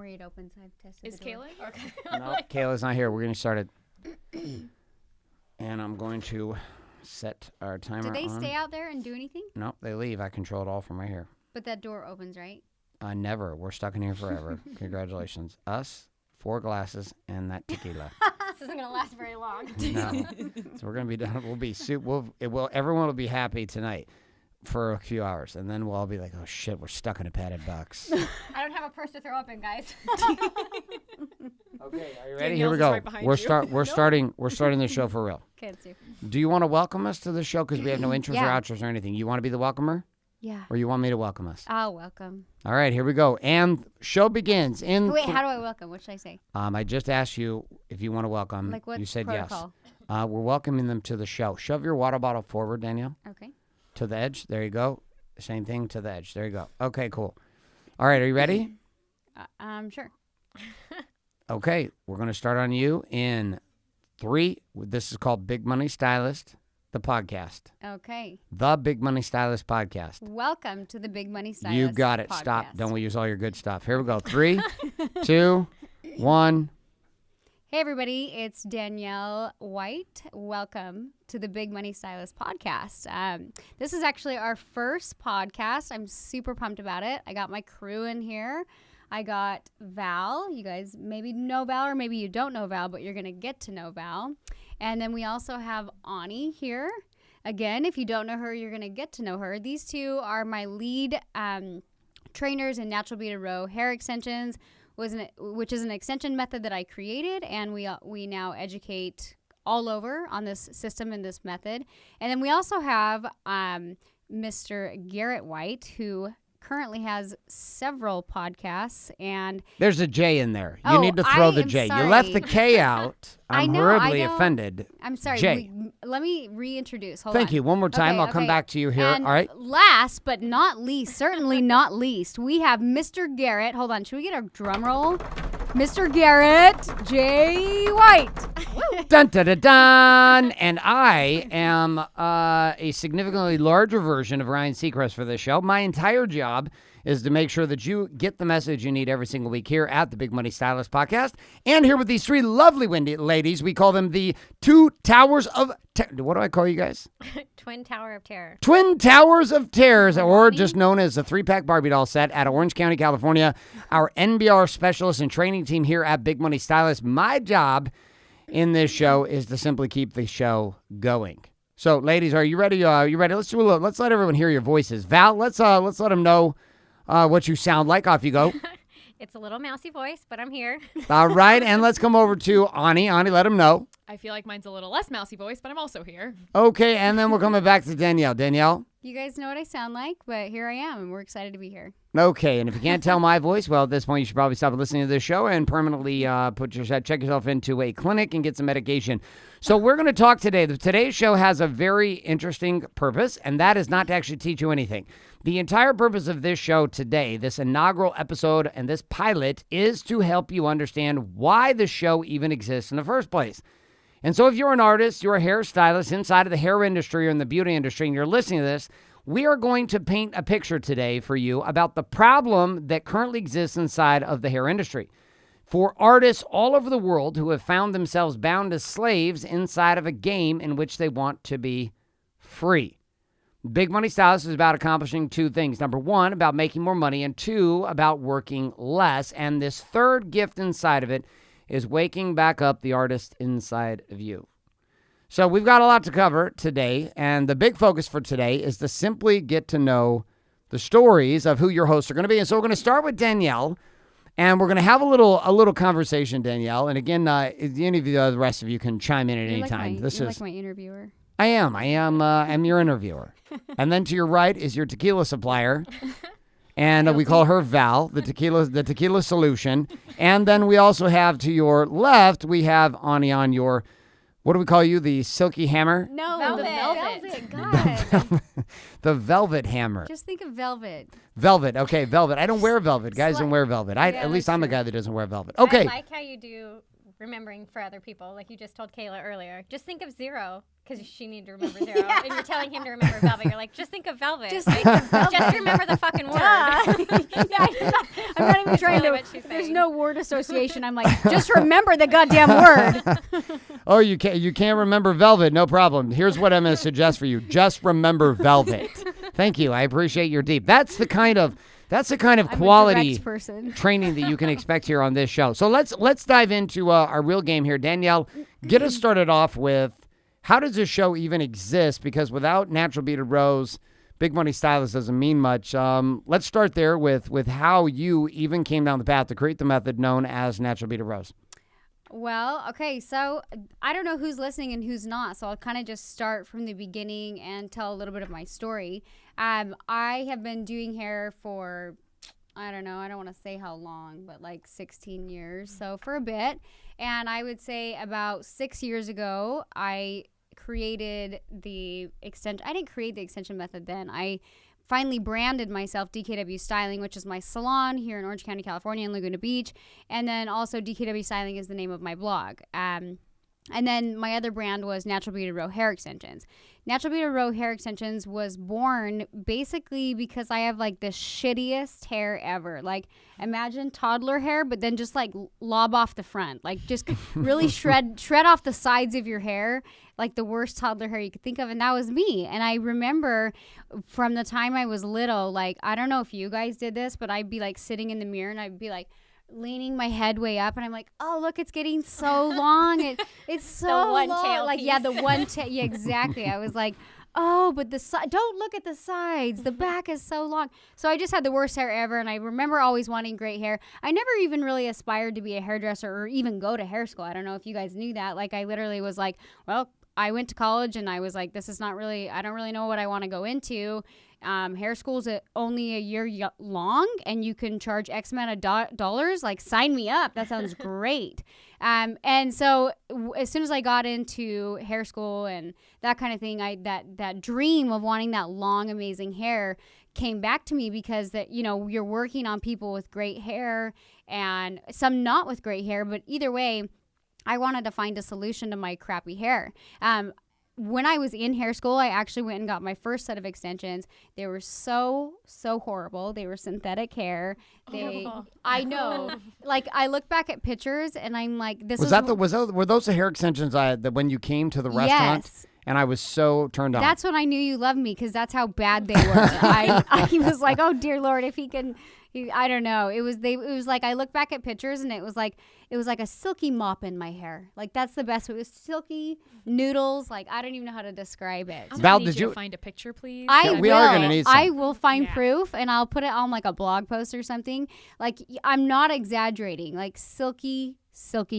worry, it opens. I've tested Is Kayla? Okay. No, Kayla's not here. We're going to start it. And I'm going to set our timer on. Do they stay out there and do anything? No, they leave. I control it all from right here. But that door opens, right? Never. We're stuck in here forever. Congratulations. Us, 4 glasses, and that tequila. This isn't going to last very long. No. So we're going to be done. We'll be everyone will be happy tonight for a few hours, and then we'll all be like, oh shit, we're stuck in a padded box. I don't have a purse to throw up in, guys. Okay, are you ready? Here we go. We're starting the show for real. Okay, let's do. Do you want to welcome us to the show? Because we have no intros or outros or anything. You want to be the welcomer? Yeah. Or you want me to welcome us? I'll welcome. All right, here we go. And show begins in... Wait, how do I welcome? What should I say? I just asked you if you want to welcome. Like what's you said protocol? Yes. We're welcoming them to the show. Shove your water bottle forward, Danielle. Okay. To the edge. There you go. Same thing to the edge. There you go. Okay, cool. All right, are you ready? Sure. Okay, we're going to start on you in 3. This is called Big Money Stylist, the podcast. Okay. The Big Money Stylist podcast. Welcome to the Big Money Stylist You got it. podcast. Stop. Don't we use all your good stuff. Here we go. 3, 2, 1. Hey, everybody. It's Danielle White. Welcome to the Big Money Stylist podcast. This is actually our first podcast. I'm super pumped about it. I got my crew in here. I got Val. You guys maybe know Val or maybe you don't know Val, but you're going to get to know Val. And then we also have Ani here. Again, if you don't know her, you're going to get to know her. These two are my lead trainers in natural beaded row hair extensions, which is an extension method that I created, and we now educate all over on this system and this method. And then we also have Mr. Garrett White, who currently has several podcasts, and there's a J in there. You need to throw the J. Sorry. You left the K out. I'm horribly I know. offended. I'm sorry. J. Let me reintroduce. Hold Thank on. you. One more time. I'll come back to you here. And all right. Last but not least, certainly not least, we have Mr. Garrett. Hold on. Should we get a drum roll? Mr. Garrett J. White. Dun, dun, dun, dun. And I am a significantly larger version of Ryan Seacrest for this show. My entire job is to make sure that you get the message you need every single week here at the Big Money Stylist podcast. And here with these 3 lovely ladies, we call them the 2 Towers of... what do I call you guys? Twin Tower of Terror. Twin Towers of Terrors, or just known as the 3-pack Barbie doll set out of Orange County, California. Our NBR specialist and training team here at Big Money Stylist. My job in this show is to simply keep the show going. So, ladies, are you ready? You ready? Let's let everyone hear your voices. Val, let's let them know what you sound like. Off you go. It's a little mousy voice, but I'm here. All right, and let's come over to Ani. Ani, let them know. I feel like mine's a little less mousy voice, but I'm also here. Okay, and then we're coming back to Danielle. Danielle? You guys know what I sound like, but here I am, and we're excited to be here. Okay, and if you can't tell my voice, well, at this point, you should probably stop listening to this show and permanently check yourself into a clinic and get some medication. So we're going to talk today. Today's show has a very interesting purpose, and that is not to actually teach you anything. The entire purpose of this show today, this inaugural episode and this pilot, is to help you understand why the show even exists in the first place. And so if you're an artist, you're a hairstylist inside of the hair industry or in the beauty industry, and you're listening to this, we are going to paint a picture today for you about the problem that currently exists inside of the hair industry. For artists all over the world who have found themselves bound as slaves inside of a game in which they want to be free. Big Money Stylist is about accomplishing 2 things. Number 1, about making more money, and 2, about working less. And this third gift inside of it is waking back up the artist inside of you. So we've got a lot to cover today, and the big focus for today is to simply get to know the stories of who your hosts are going to be. And so we're going to start with Danielle, and we're going to have a little conversation, Danielle. And again, any of the rest of you can chime in at any time. You're like my interviewer. I am. I'm your interviewer. And then to your right is your tequila supplier. And we call her Val, the tequila solution. And then we also have to your left, we have Ani on your, what do we call you? The silky hammer? No, Velvet. the velvet. God. The velvet hammer. Just think of velvet. Velvet. Okay, velvet. I don't wear velvet. Guys don't wear velvet. At least I'm a guy that doesn't wear velvet. Okay. I like how you do remembering for other people. Like you just told Kayla earlier. Just think of zero, because she needed to remember zero. And you're telling him to remember velvet. You're like, just think of velvet. Just think of velvet. Just remember the fucking word. I'm not even trying really to. what she's There's saying. no word association. I'm like, just remember the goddamn word. Oh, you can't remember velvet? No problem. Here's what I'm going to suggest for you. Just remember velvet. Thank you. I appreciate your deep. That's the kind of I'm a quality direct person. training that you can expect here on this show. So let's dive into our real game here. Danielle, get us started off with, how does this show even exist? Because without Natural Beaded Rose, Big Money Stylist doesn't mean much. Let's start there with how you even came down the path to create the method known as Natural Beaded Rose. Well, okay, so I don't know who's listening and who's not, so I'll kind of just start from the beginning and tell a little bit of my story. I have been doing hair for, I don't know, I don't want to say how long, but like 16 years, so for a bit. And I would say about 6 years ago, I created the extension. I didn't create the extension method then. I finally branded myself DKW Styling, which is my salon here in Orange County, California, in Laguna Beach. And then also DKW Styling is the name of my blog. And then my other brand was Natural Beaded Row Hair Extensions. Natural Beaded Row Hair Extensions was born basically because I have like the shittiest hair ever. Like imagine toddler hair, but then just like lob off the front. Like just really shred off the sides of your hair. Like the worst toddler hair you could think of, and that was me. And I remember from the time I was little, like, I don't know if you guys did this, but I'd be like sitting in the mirror and I'd be like leaning my head way up, and I'm like, oh, look, it's getting so long. It's so The one long. tail Like, piece. yeah, the one tail. Yeah, exactly. I was like, oh, but the side, don't look at the sides. The back is so long. So I just had the worst hair ever, and I remember always wanting great hair. I never even really aspired to be a hairdresser or even go to hair school. I don't know if you guys knew that. Like, I literally was like, well, I went to college and I was like, this is not really, I don't really know what I want to go into. Hair school's only a year long and you can charge X amount of dollars. Like, sign me up. That sounds great. And so as soon as I got into hair school and that kind of thing, that dream of wanting that long, amazing hair came back to me, because that, you know, you're working on people with great hair and some not with great hair, but either way, I wanted to find a solution to my crappy hair. When I was in hair school, I actually went and got my first set of extensions. They were so horrible. They were synthetic hair. I know. Like, I look back at pictures and I'm like, were those the hair extensions that when you came to the restaurant? Yes. And I was so turned on. That's when I knew you loved me, because that's how bad they were. I was like, oh dear Lord, if he can. I don't know. It was like, I look back at pictures and it was like a silky mop in my hair. Like, that's the best. It was silky noodles. Like, I don't even know how to describe it. I'm Val, gonna need did you you to find a picture, please? we are gonna need some. I will find Yeah. proof and I'll put it on like a blog post or something. Like, I'm not exaggerating. Like, silky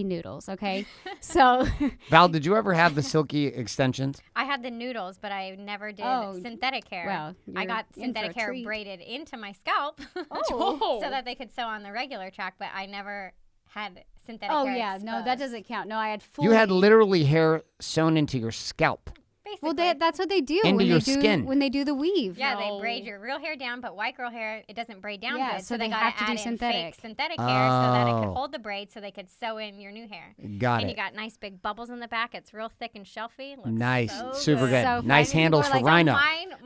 noodles. Okay. So Val, did you ever have the silky extensions? I had the noodles, but I never did Oh, synthetic hair. well, I you're got in for synthetic a hair treat. braided into my scalp Oh. so that they could sew on the regular track, but I never had synthetic oh hair yeah, no, that exposed. doesn't count. No, I had full. You had literally hair sewn into your scalp. Basically. Well, that's what they do Into when your they do skin. when they do the weave. Yeah, No. they braid your real hair down, but white girl hair, it doesn't braid down Yeah, good. so So they they got have to to do add in synthetic. fake synthetic hair so that it Oh. could hold the braid so they could sew in your new hair. Got And it. you got nice big bubbles in the back. It's real thick and shelfy. Looks Nice. so Super good. So Nice funny. handles People for are like, Rhino.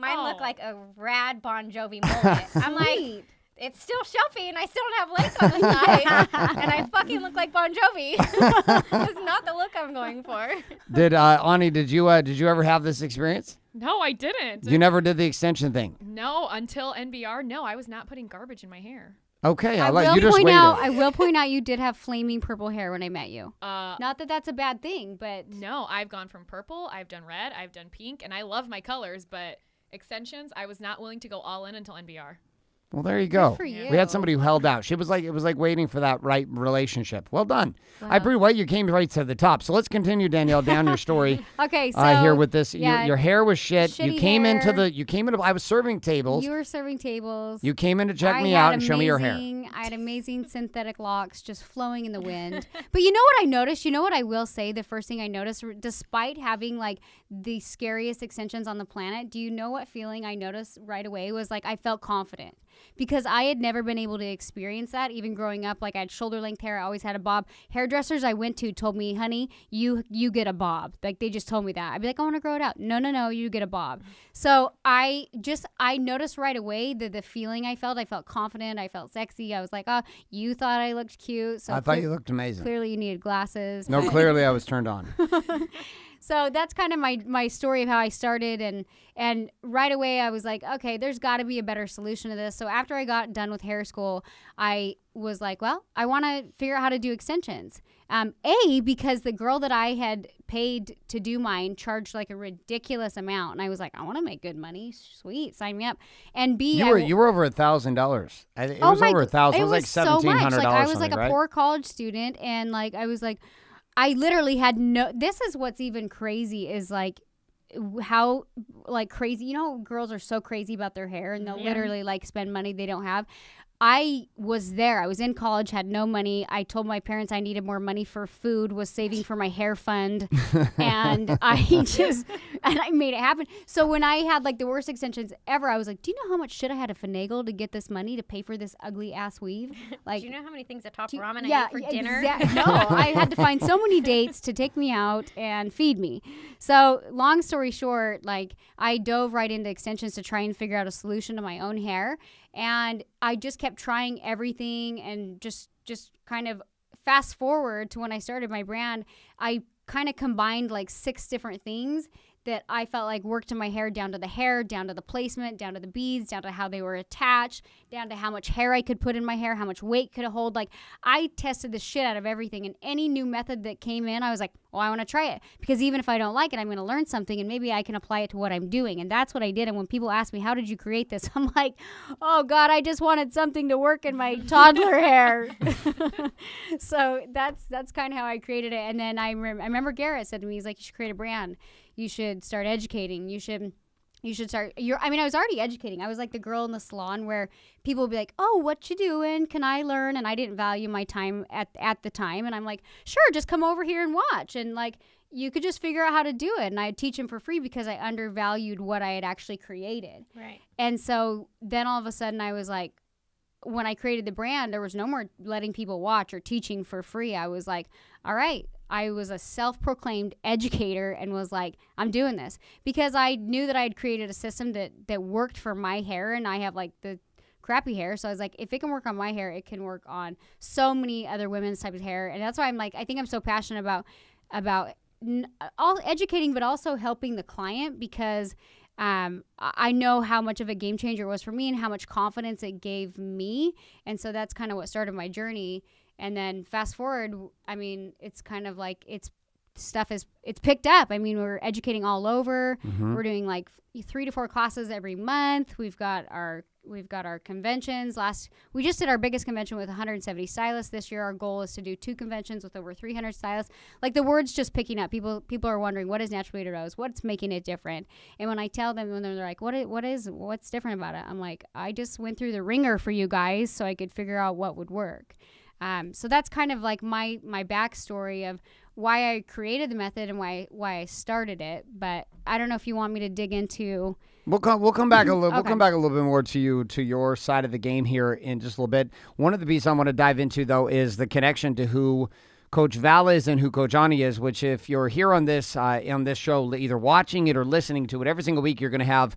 Mine look Oh. like a rad Bon Jovi mullet. I'm like, Sweet. it's still shelfy and I still don't have legs on the side. And I fucking look like Bon Jovi. It's not the look I'm going for. Did Ani? Did you ever have this experience? No, I didn't. You never did the extension thing. No, until NBR. No, I was not putting garbage in my hair. Okay, I like will you just point waited. out. I will point out you did have flaming purple hair when I met you. Uh, Not that that's a bad thing, but no, I've gone from purple, I've done red, I've done pink, and I love my colors, but extensions, I was not willing to go all in until NBR. Well, there you go. for you. We had somebody who held out. It was like waiting for that right relationship. Well done. I Wow. pretty well you came right to the top. So let's continue, Danielle, down your story. Okay, so Here with this, yeah, your hair was shit. You shitty came into hair. I was serving tables. you were serving tables. You came in to check I me had out and show me your hair. I had amazing synthetic locks just flowing in the wind. But you know what I noticed? You know what I will say? The first thing I noticed, despite having like the scariest extensions on the planet, do you know what feeling I noticed right away was like I felt confident. because I had never been able to experience that. Even growing up, like I had shoulder length hair, I always had a bob. Hairdressers I went to told me, honey, you get a bob. Like they just told me that. I'd be like, I want to grow it out. No, you get a bob. So I noticed right away that the feeling I felt confident, I felt sexy. I was like, oh, you thought I looked cute. So I thought you looked amazing. Clearly you needed glasses. No, clearly I was turned on. So that's kind of my story of how I started, and right away I was like, okay, there's got to be a better solution to this. So after I got done with hair school, I was like, well, I want to figure out how to do extensions. Because the girl that I had paid to do mine charged like a ridiculous amount, and I was like, I want to make good money. Sweet, sign me up. And B, you were over $1,000. It was over $1,000. It was like $1,700. Like I was like a right? poor college student, and like I was like, I literally had this is what's even crazy is like how like crazy, you know, girls are so crazy about their hair and they'll literally like spend money they don't have. I was there. I was in college, had no money. I told my parents I needed more money for food, was saving for my hair fund. And I made it happen. So when I had like the worst extensions ever, I was like, do you know how much shit I had to finagle to get this money to pay for this ugly ass weave? Like, do you know how many things at Top Ramen I ate for dinner? No, I had to find so many dates to take me out and feed me. So long story short, like I dove right into extensions to try and figure out a solution to my own hair. And I just kept trying everything, and just kind of fast forward to when I started my brand, I kind of combined like 6 different things that I felt like worked in my hair, down to the placement, down to the beads, down to how they were attached, down to how much hair I could put in my hair, how much weight could it hold. Like I tested the shit out of everything, and any new method that came in, I was like, well, I want to try it, because even if I don't like it, I'm going to learn something and maybe I can apply it to what I'm doing. And that's what I did. And when people ask me, how did you create this? I'm like, oh God, I just wanted something to work in my toddler hair. So that's kind of how I created it. And then I remember Garrett said to me, he's like, you should create a brand. You should start educating. You should start. I was already educating. I was like the girl in the salon where people would be like, oh, what you doing? Can I learn? And I didn't value my time at the time. And I'm like, sure, just come over here and watch. And like, you could just figure out how to do it. And I'd teach them for free because I undervalued what I had actually created. Right. And so then all of a sudden I was like, when I created the brand, there was no more letting people watch or teaching for free. I was like, all right. I was a self-proclaimed educator and was like, I'm doing this, because I knew that I had created a system that worked for my hair, and I have like the crappy hair. So I was like, if it can work on my hair, it can work on so many other women's types of hair. And that's why I'm like, I think I'm so passionate about all educating, but also helping the client, because I know how much of a game changer it was for me and how much confidence it gave me. And so that's kind of what started my journey. And then fast forward, I mean, it's kind of like it's picked up. I mean, we're educating all over. Mm-hmm. We're doing like 3 to 4 classes every month. We've got our conventions. We just did our biggest convention with 170 stylists. This year, our goal is to do 2 conventions with over 300 stylists. Like the word's just picking up. People are wondering, what is Natural Beauty Rose? What's making it different? And when I tell them, when they're like, what's different about it? I'm like, I just went through the ringer for you guys so I could figure out what would work. So that's kind of like my backstory of why I created the method and why I started it. But I don't know if you want me to dig into. We'll come back a little. Okay. We'll come back a little bit more to your side of the game here in just a little bit. One of the pieces I want to dive into though is the connection to who Coach Val is and who Coach Ani is. Which, if you're here on this show, either watching it or listening to it, every single week you're going to have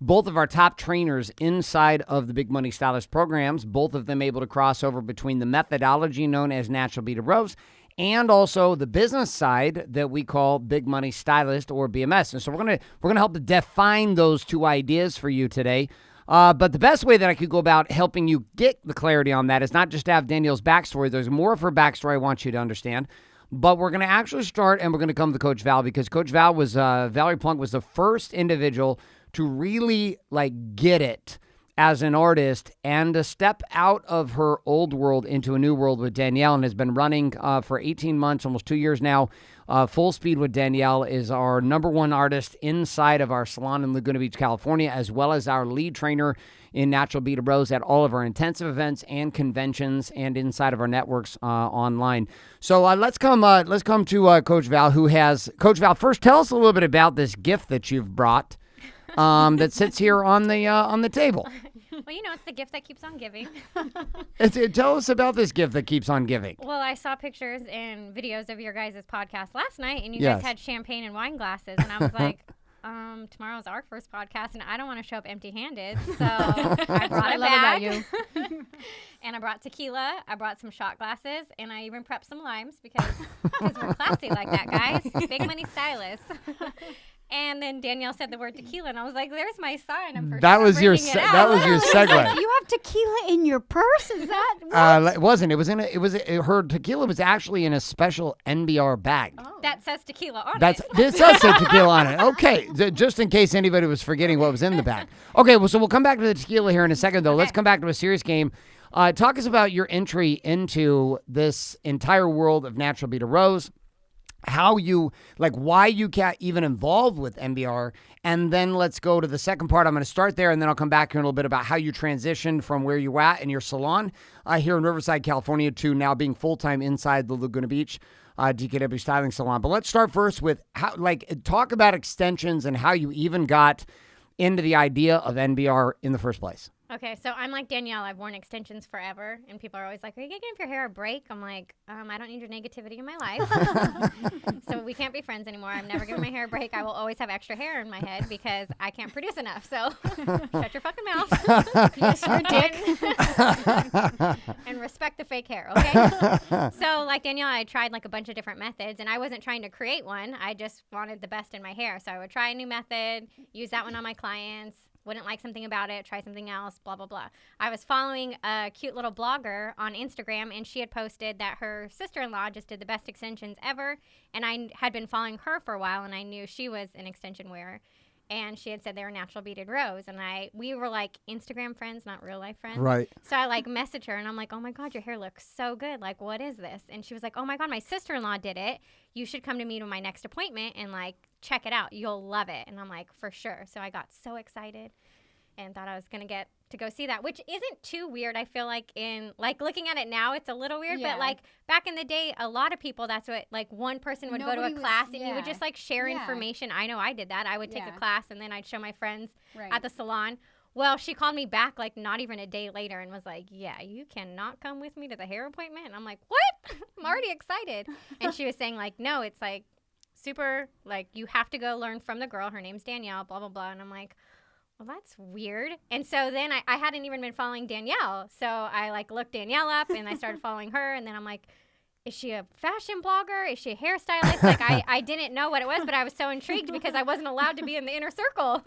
both of our top trainers inside of the Big Money Stylist programs, both of them able to cross over between the methodology known as Natural Beauty Rose and also the business side that we call Big Money Stylist or BMS. And so we're gonna help to define those 2 ideas for you today. But the best way that I could go about helping you get the clarity on that is not just to have Danielle's backstory. There's more of her backstory I want you to understand. But we're going to actually start, and we're going to come to Coach Val, because Coach Val was, Valerie Plunk was the first individual to really get it as an artist and to step out of her old world into a new world with Danielle, and has been running for 18 months, almost 2 years now. Full Speed with Danielle is our #1 artist inside of our salon in Laguna Beach, California, as well as our lead trainer in Natural Beauty Rose at all of our intensive events and conventions and inside of our networks online. So let's come to Coach Val, Coach Val, first tell us a little bit about this gift that you've brought that sits here on the table. Well, it's the gift that keeps on giving. Tell us about this gift that keeps on giving. Well, I saw pictures and videos of your guys' podcast last night, and you Yes. guys had champagne and wine glasses, and I was like, tomorrow's our first podcast, and I don't want to show up empty-handed, so I brought a bag. And I brought tequila, I brought some shot glasses, and I even prepped some limes because we're classy like that, guys. Big money stylists. And then Danielle said the word tequila, and I was like, "There's my sign." I'm for That sure was your bringing it out. that was your segue. You have tequila in your purse? Is that what? It wasn't. It was in. Her tequila was actually in a special NBR bag. That says tequila on This it. does say tequila on it. Okay, just in case anybody was forgetting what was in the bag. Okay, well, so we'll come back to the tequila here in a second, though. Let's come back to a serious game. Talk us about your entry into this entire world of Natural Beta Rose. How you, why you got even involved with NBR. And then let's go to the second part. I'm going to start there, and then I'll come back here in a little bit about how you transitioned from where you were at in your salon here in Riverside, California, to now being full-time inside the Laguna Beach DKW styling salon. But let's start first with how, talk about extensions and how you even got into the idea of NBR in the first place. Okay, so I'm like Danielle. I've worn extensions forever, and people are always like, "Are you gonna give your hair a break?" I'm like, "I don't need your negativity in my life, so we can't be friends anymore. I'm never giving my hair a break. I will always have extra hair in my head because I can't produce enough. So shut your fucking mouth, yes, your dick, and respect the fake hair, okay?" So like Danielle, I tried like a bunch of different methods, and I wasn't trying to create one. I just wanted the best in my hair, so I would try a new method, use that one on my clients. Wouldn't like something about it, try something else, blah, blah, blah. I was following a cute little blogger on Instagram, and she had posted that her sister-in-law just did the best extensions ever, and I had been following her for a while, and I knew she was an extension wearer, and she had said they were natural beaded rose, and we were like Instagram friends, not real life friends. Right. So I like messaged her, and I'm like, "Oh my God, your hair looks so good. Like, what is this?" And she was like, "Oh my God, my sister-in-law did it. You should come to me to my next appointment and like check it out. You'll love it." And I'm like, "For sure." So I got so excited and thought I was going to get to go see that, which isn't too weird. I feel like in like looking at it now, it's a little weird, but like back in the day, a lot of people, that's what, like one person would go to a class and you would just like share information. I know I did that. I would take a class and then I'd show my friends at the salon. Well, she called me back like not even a day later and was like, "Yeah, you cannot come with me to the hair appointment." And I'm like, "What?" I'm already excited. And she was saying like, "No, it's like super, like you have to go learn from the girl. Her name's Danielle, blah, blah, blah." And I'm like, "Well, that's weird." And so then I hadn't even been following Danielle. So I like looked Danielle up and I started following her. And then I'm like, is she a fashion blogger? Is she a hairstylist? Like I didn't know what it was, but I was so intrigued because I wasn't allowed to be in the inner circle.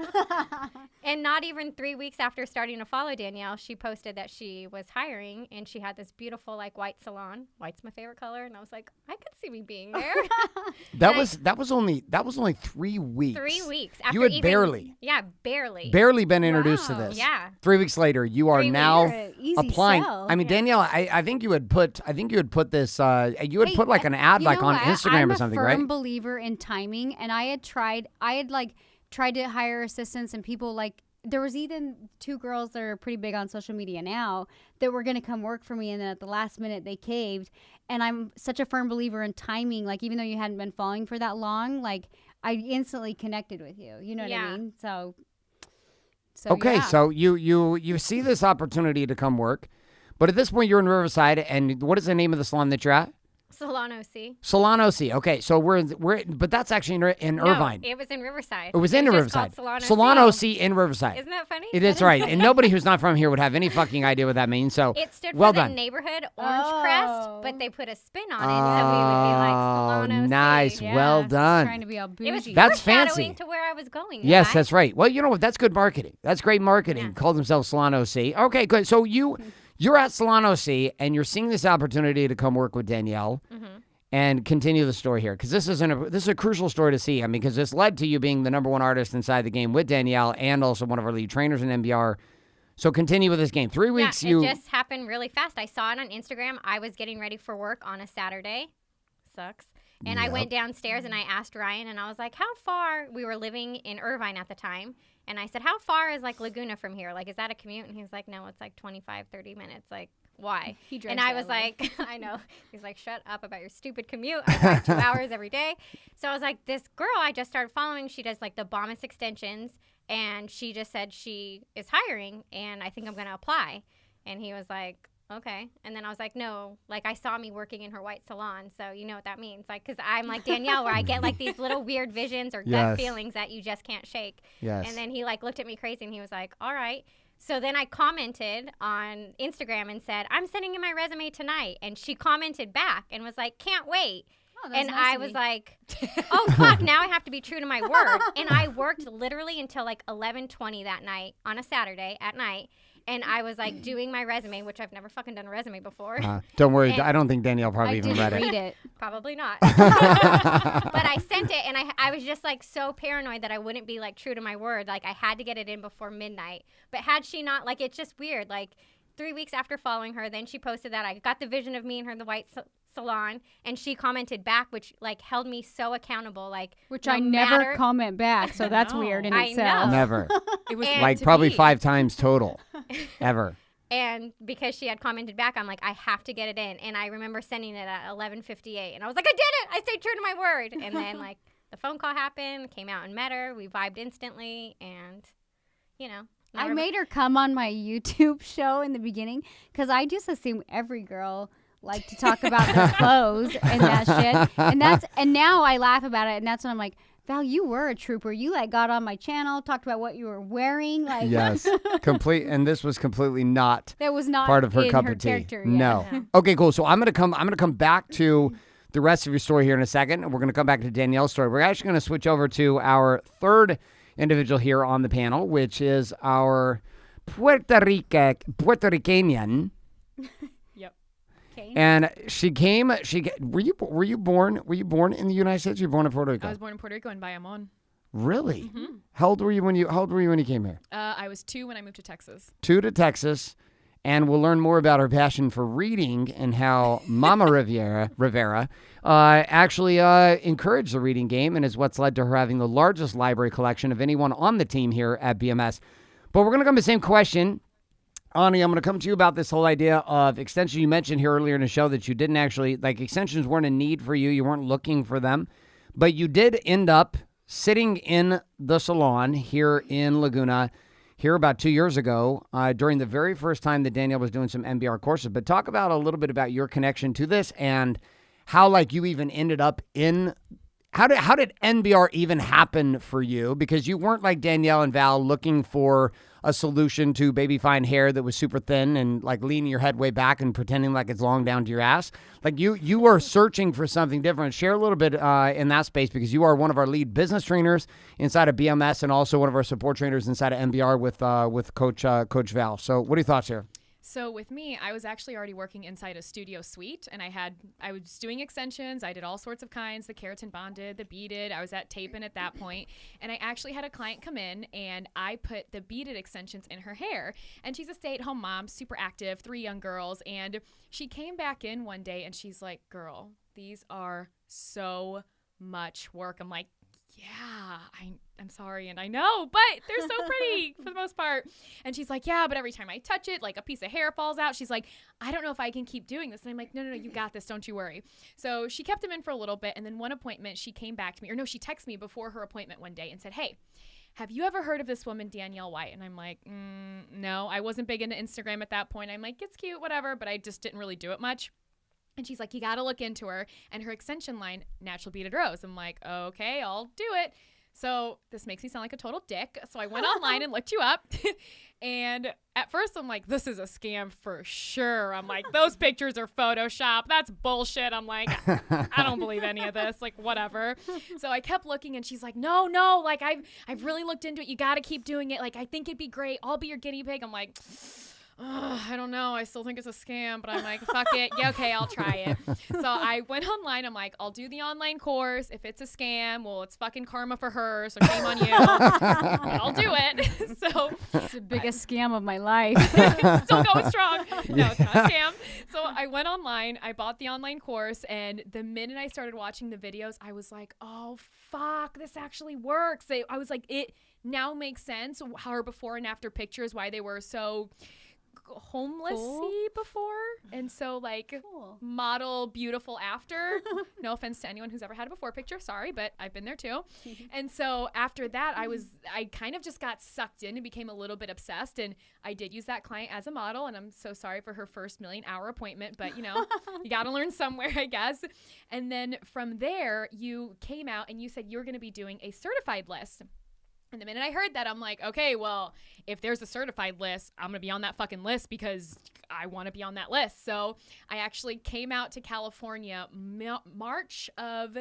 And not even 3 weeks after starting to follow Danielle, she posted that she was hiring and she had this beautiful like white salon. White's my favorite color. And I was like, I could see me being there. That was only 3 weeks. 3 weeks. You had barely been introduced to this. Yeah. 3 weeks later, you are 3 now weeks. applying. Sell. I mean, Danielle, I think you had put this. You had put like an ad You like know on what? Instagram or something, I'm a right? firm believer in timing, and I had tried to hire assistants, and people like there was even 2 girls that are pretty big on social media now that were going to come work for me, and then at the last minute they caved. And I'm such a firm believer in timing. Like even though you hadn't been following for that long, like I instantly connected with you. You know what I mean? So okay, yeah. so you see this opportunity to come work, but at this point you're in Riverside, and what is the name of the salon that you're at? Salon OC. Salon OC. Okay, so but that's actually in Irvine. No, it was in Riverside. It was in Riverside. Salon OC in Riverside. Isn't that funny? It is right, and nobody who's not from here would have any fucking idea what that means. So it stood well for the done. neighborhood orange crest, but they put a spin on it, so we would be like Salon OC. Nice, Yeah. well done. Trying to be all bougie. It was That's foreshadowing fancy. to where I was going. Yes, guys. that's right. Well, you know what? That's good marketing. That's great marketing. Yeah. Called themselves Salon OC. Okay, good. So you're at Salon OC, and you're seeing this opportunity to come work with Danielle. Mm-hmm. And continue the story here, because this is a crucial story to see. I mean, because this led to you being the number 1 artist inside the game with Danielle, and also one of our lead trainers in NBR. So continue with this game. 3 weeks. It just happened really fast. I saw it on Instagram. I was getting ready for work on a Saturday. Sucks. And I went downstairs and I asked Ryan, and I was like, "How far?" We were living in Irvine at the time, and I said, "How far is like Laguna from here? Like, is that a commute?" And he was like, "No, it's like 25, 30 minutes." Like, why? And I was like, I know. He's like, "Shut up about your stupid commute. I drive 2 hours every day." So I was like, this girl I just started following, she does like the bombest extensions. And she just said she is hiring, and I think I'm going to apply. And he was like, okay. And then I was like, no, like I saw me working in her white salon. So you know what that means. Like, because I'm like Danielle, where I get like these little weird visions or gut feelings that you just can't shake. Yes. And then he like looked at me crazy, and he was like, all right. So then I commented on Instagram and said, I'm sending in my resume tonight. And she commented back and was like, can't wait. Oh, that's and nice I of was you. like, oh, fuck, now I have to be true to my word. And I worked literally until like 11:20 that night on a Saturday at night. And I was like doing my resume, which I've never fucking done a resume before. Don't worry. And I don't think Danielle probably I even didn't read read it. it. Probably not. But I sent it, and I was just like so paranoid that I wouldn't be like true to my word. Like I had to get it in before midnight. But had she not, like it's just weird. Like 3 weeks after following her, then she posted that I got the vision of me and her in the white salon, and she commented back, which like held me so accountable. Like Which no I never matter- comment back, so that's No. weird in I itself. know. Never. It was And- meant Like to probably be. 5 times total. Ever. And because she had commented back, I'm like, I have to get it in. And I remember sending it at 11:58, and I was like, I did it! I stayed true to my word. And then like the phone call happened, came out and met her. We vibed instantly, and you know. I never- made her come on my YouTube show in the beginning because I just assume every girl like to talk about their clothes and that shit. And now I laugh about it, and that's when I'm like, Val, you were a trooper. You like got on my channel, talked about what you were wearing. Like Yes. And this was completely not that was not part of her in cup her of tea. character. No. Yeah. Okay, cool. So I'm gonna come back to the rest of your story here in a second, and we're gonna come back to Danielle's story. We're actually gonna switch over to our third individual here on the panel, which is our Puerto Ricanian. Yep. Okay. And were you born in the United States? Or you were born in Puerto Rico? I was born in Puerto Rico in Bayamon. Really? Mm-hmm. How old were you when you came here? I was 2 when I moved to Texas. 2 to Texas, and we'll learn more about her passion for reading and how Mama Rivera actually encouraged the reading game, and is what's led to her having the largest library collection of anyone on the team here at BMS. But we're going to come to the same question. Ani, I'm going to come to you about this whole idea of extension. You mentioned here earlier in the show that you didn't actually, like, extensions weren't a need for you. You weren't looking for them. But you did end up sitting in the salon here in Laguna here about 2 years ago during the very first time that Danielle was doing some MBR courses. But talk about a little bit about your connection to this and how, like, you even ended up in... How did NBR even happen for you? Because you weren't like Danielle and Val looking for a solution to baby fine hair that was super thin and like leaning your head way back and pretending like it's long down to your ass. Like you were searching for something different. Share a little bit in that space, because you are one of our lead business trainers inside of BMS and also one of our support trainers inside of NBR with Coach Val. So what are your thoughts here? So with me, I was actually already working inside a studio suite, and I was doing extensions. I did all sorts of kinds, the keratin bonded, the beaded. I was at tape-in at that point, and I actually had a client come in, and I put the beaded extensions in her hair. And she's a stay-at-home mom, super active, 3 young girls, and she came back in one day, and she's like, "Girl, these are so much work." I'm like, "Yeah, I'm sorry, and I know, but they're so pretty for the most part." And she's like, "Yeah, but every time I touch it, like a piece of hair falls out." She's like, "I don't know if I can keep doing this." And I'm like, no, you got this. Don't you worry. So she kept him in for a little bit, and then one appointment, she came back to me, or no, she texted me before her appointment one day and said, "Hey, have you ever heard of this woman, Danielle White?" And I'm like, no, I wasn't big into Instagram at that point. I'm like, it's cute, whatever, but I just didn't really do it much. And she's like, "You got to look into her and her extension line, natural beaded rose." I'm like, okay, I'll do it. So this makes me sound like a total dick. So I went online and looked you up. And at first I'm like, this is a scam for sure. I'm like, those pictures are Photoshop. That's bullshit. I'm like, I don't believe any of this. Like, whatever. So I kept looking, and she's like, no, like I've really looked into it. You got to keep doing it. Like, I think it'd be great. I'll be your guinea pig. I'm like, I don't know. I still think it's a scam, but I'm like, fuck it. Yeah, okay, I'll try it. So I went online. I'm like, I'll do the online course. If it's a scam, well, it's fucking karma for her, so shame on you. I'll do it. So It's the biggest scam of my life. still going strong. No, it's not a scam. So I went online. I bought the online course, and the minute I started watching the videos, I was like, oh, fuck, this actually works. I was like, it now makes sense how her before and after pictures, why they were so homelessy before, and so like model beautiful after. No offense to anyone who's ever had a before picture, sorry, but I've been there too. And so after that, I kind of just got sucked in and became a little bit obsessed, and I did use that client as a model, and I'm so sorry for her first million-hour appointment, but you know, you got to learn somewhere, I guess. And then from there, you came out and you said you were going to be doing a certified list. And the minute I heard that, I'm like, okay, well, if there's a certified list, I'm going to be on that fucking list because I want to be on that list. So I actually came out to California March of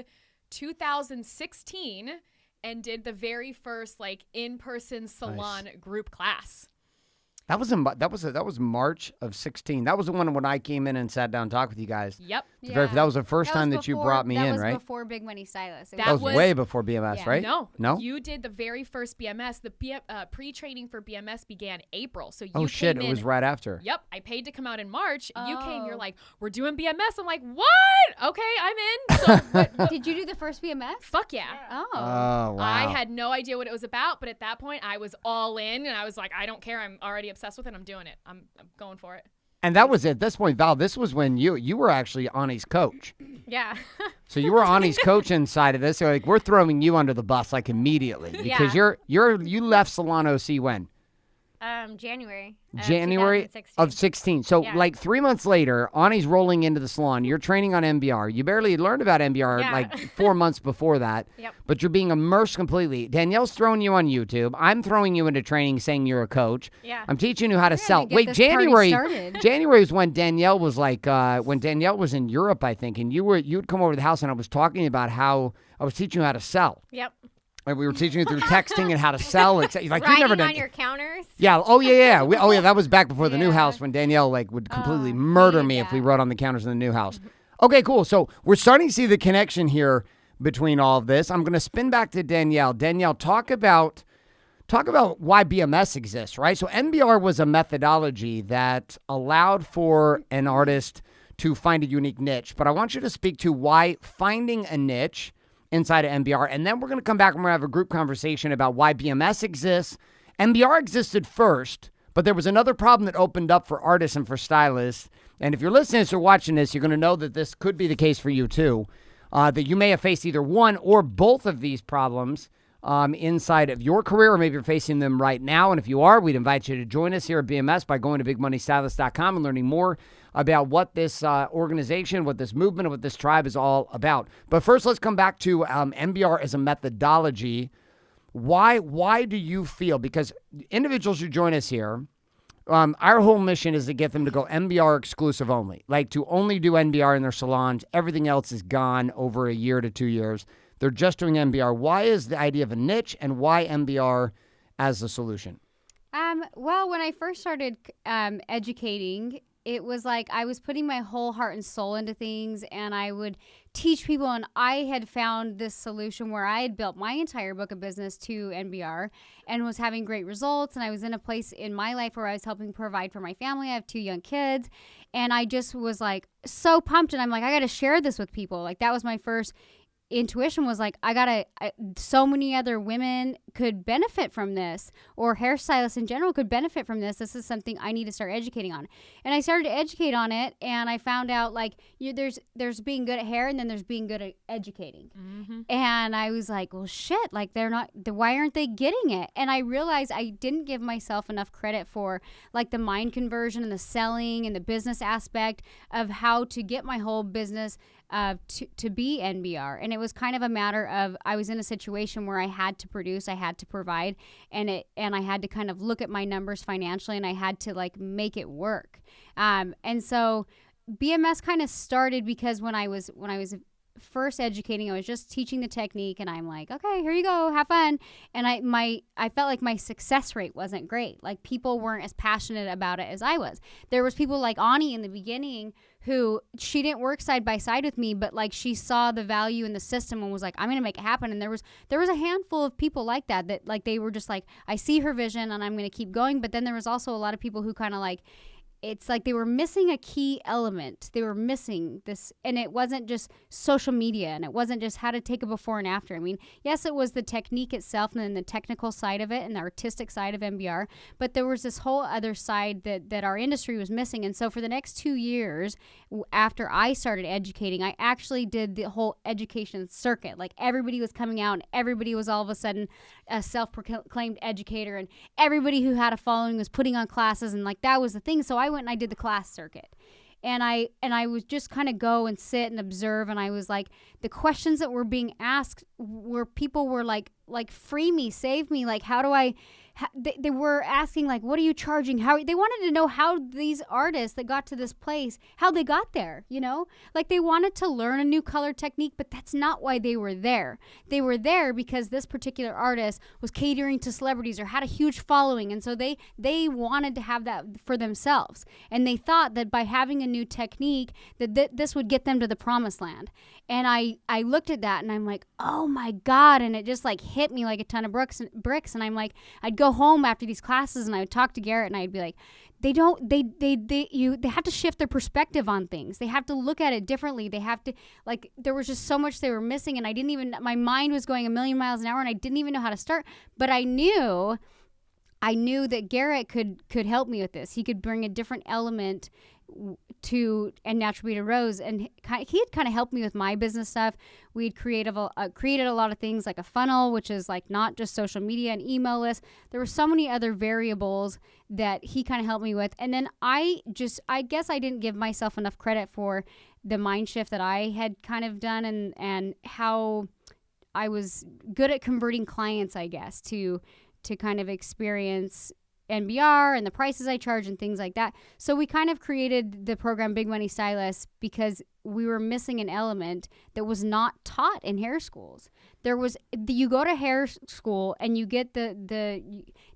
2016 and did the very first like in-person salon group class. That was March of 16. That was the one when I came in and sat down and talked with you guys. Yep. That was the first time that you brought me in, right? That was before Big Money Stylist. That was way before BMS, right? No. You did the very first BMS. The pre-training for BMS began April. So you Oh, shit. It was right after. Yep. I paid to come out in March. You came. You're like, we're doing BMS. I'm like, what? Okay, I'm in. So what, did you do the first BMS? Fuck yeah. Oh, wow. I had no idea what it was about, but at that point, I was all in, and I was like, I don't care. I'm already obsessed with it. I'm doing it. I'm going for it. And that was at this point, Val. This was when you were actually Ani's coach. Yeah. So you were Ani's coach inside of this. So like we're throwing you under the bus like immediately because you left Salon OC when? January of 16. So like 3 months later, Ani's rolling into the salon. You're training on MBR. You barely learned about MBR like 4 months before that. Yep. But you're being immersed completely. Danielle's throwing you on YouTube. I'm throwing you into training saying you're a coach. Yeah. I'm teaching you how to sell. Wait, January is when Danielle was like when Danielle was in Europe, I think, and you'd come over to the house and I was talking about how I was teaching you how to sell. Yep. Like we were teaching you through texting and how to sell. Like you've never done on your counters. Yeah. Oh yeah. That was back before the new house when Danielle like would completely murder me if we wrote on the counters in the new house. Okay, cool. So we're starting to see the connection here between all of this. I'm going to spin back to Danielle. Danielle, talk about why BMS exists, right? So MBR was a methodology that allowed for an artist to find a unique niche. But I want you to speak to why finding a niche inside of MBR, and then we're going to come back and we're going to have a group conversation about why BMS exists. MBR existed first, but there was another problem that opened up for artists and for stylists. And if you're listening to this or watching this, you're going to know that this could be the case for you too, that you may have faced either one or both of these problems inside of your career, or maybe you're facing them right now. And if you are, we'd invite you to join us here at BMS by going to bigmoneystylist.com and learning more about what this organization, what this movement, what this tribe is all about. But first, let's come back to MBR as a methodology. Why do you feel, because individuals who join us here, our whole mission is to get them to go MBR exclusive only, like to only do MBR in their salons. Everything else is gone over a year to 2 years. They're just doing MBR. Why is the idea of a niche, and why MBR as the solution? Well, when I first started educating, it was like I was putting my whole heart and soul into things, and I would teach people, and I had found this solution where I had built my entire book of business to NBR and was having great results, and I was in a place in my life where I was helping provide for my family. I have 2 young kids, and I just was like so pumped, and I'm like, I got to share this with people. Like that was my first intuition, was like, so many other women could benefit from this, or hairstylists in general could benefit from this. This is something I need to start educating on. And I started to educate on it, and I found out like there's being good at hair, and then there's being good at educating. Mm-hmm. And I was like, well, shit, like why aren't they getting it? And I realized I didn't give myself enough credit for like the mind conversion and the selling and the business aspect of how to get my whole business to be NBR. And it was kind of a matter of, I was in a situation where I had to produce, I had to provide, and I had to kind of look at my numbers financially, and I had to like make it work. And so BMS kind of started because when I was first educating, I was just teaching the technique, and I'm like, okay, here you go, have fun. And I felt like my success rate wasn't great. Like people weren't as passionate about it as I was. There was people like Ani in the beginning who, she didn't work side by side with me, but like she saw the value in the system and was like, I'm gonna make it happen. And there was a handful of people like that like they were just like, I see her vision and I'm gonna keep going. But then there was also a lot of people who kind of like it's like they were missing a key element. They were missing this, and it wasn't just social media, and it wasn't just how to take a before and after. I mean, yes, it was the technique itself and then the technical side of it and the artistic side of MBR, but there was this whole other side that our industry was missing. And so for the next 2 years, after I started educating, I actually did the whole education circuit. Like everybody was coming out and everybody was all of a sudden a self-proclaimed educator, and everybody who had a following was putting on classes, and like that was the thing. So I went and I did the class circuit, and I was just kind of go and sit and observe, and I was like, the questions that were being asked were people were like free me, save me, like how do I they were asking like, what are you charging? They wanted to know how these artists that got to this place, how they got there, you know? Like they wanted to learn a new color technique, but that's not why they were there. They were there because this particular artist was catering to celebrities or had a huge following, and so they wanted to have that for themselves. And they thought that by having a new technique that this would get them to the promised land. And I looked at that and I'm like, oh my God, and it just like hit me like a ton of bricks, and I'm like, I'd go home after these classes and I would talk to Garrett and I'd be like, they have to shift their perspective on things. They have to look at it differently. They have to, like, there was just so much they were missing, and my mind was going a million miles an hour and I didn't even know how to start. But I knew that Garrett could help me with this. He could bring a different element to and Natural Beauty Rose, and he had kind of helped me with my business stuff. We'd created a lot of things like a funnel, which is like not just social media and email lists. There were so many other variables that he kind of helped me with. And then I guess I didn't give myself enough credit for the mind shift that I had kind of done, and how I was good at converting clients, I guess, to kind of experience NBR and the prices I charge and things like that. So we kind of created the program Big Money Stylist because we were missing an element that was not taught in hair schools. You go to hair school and you get they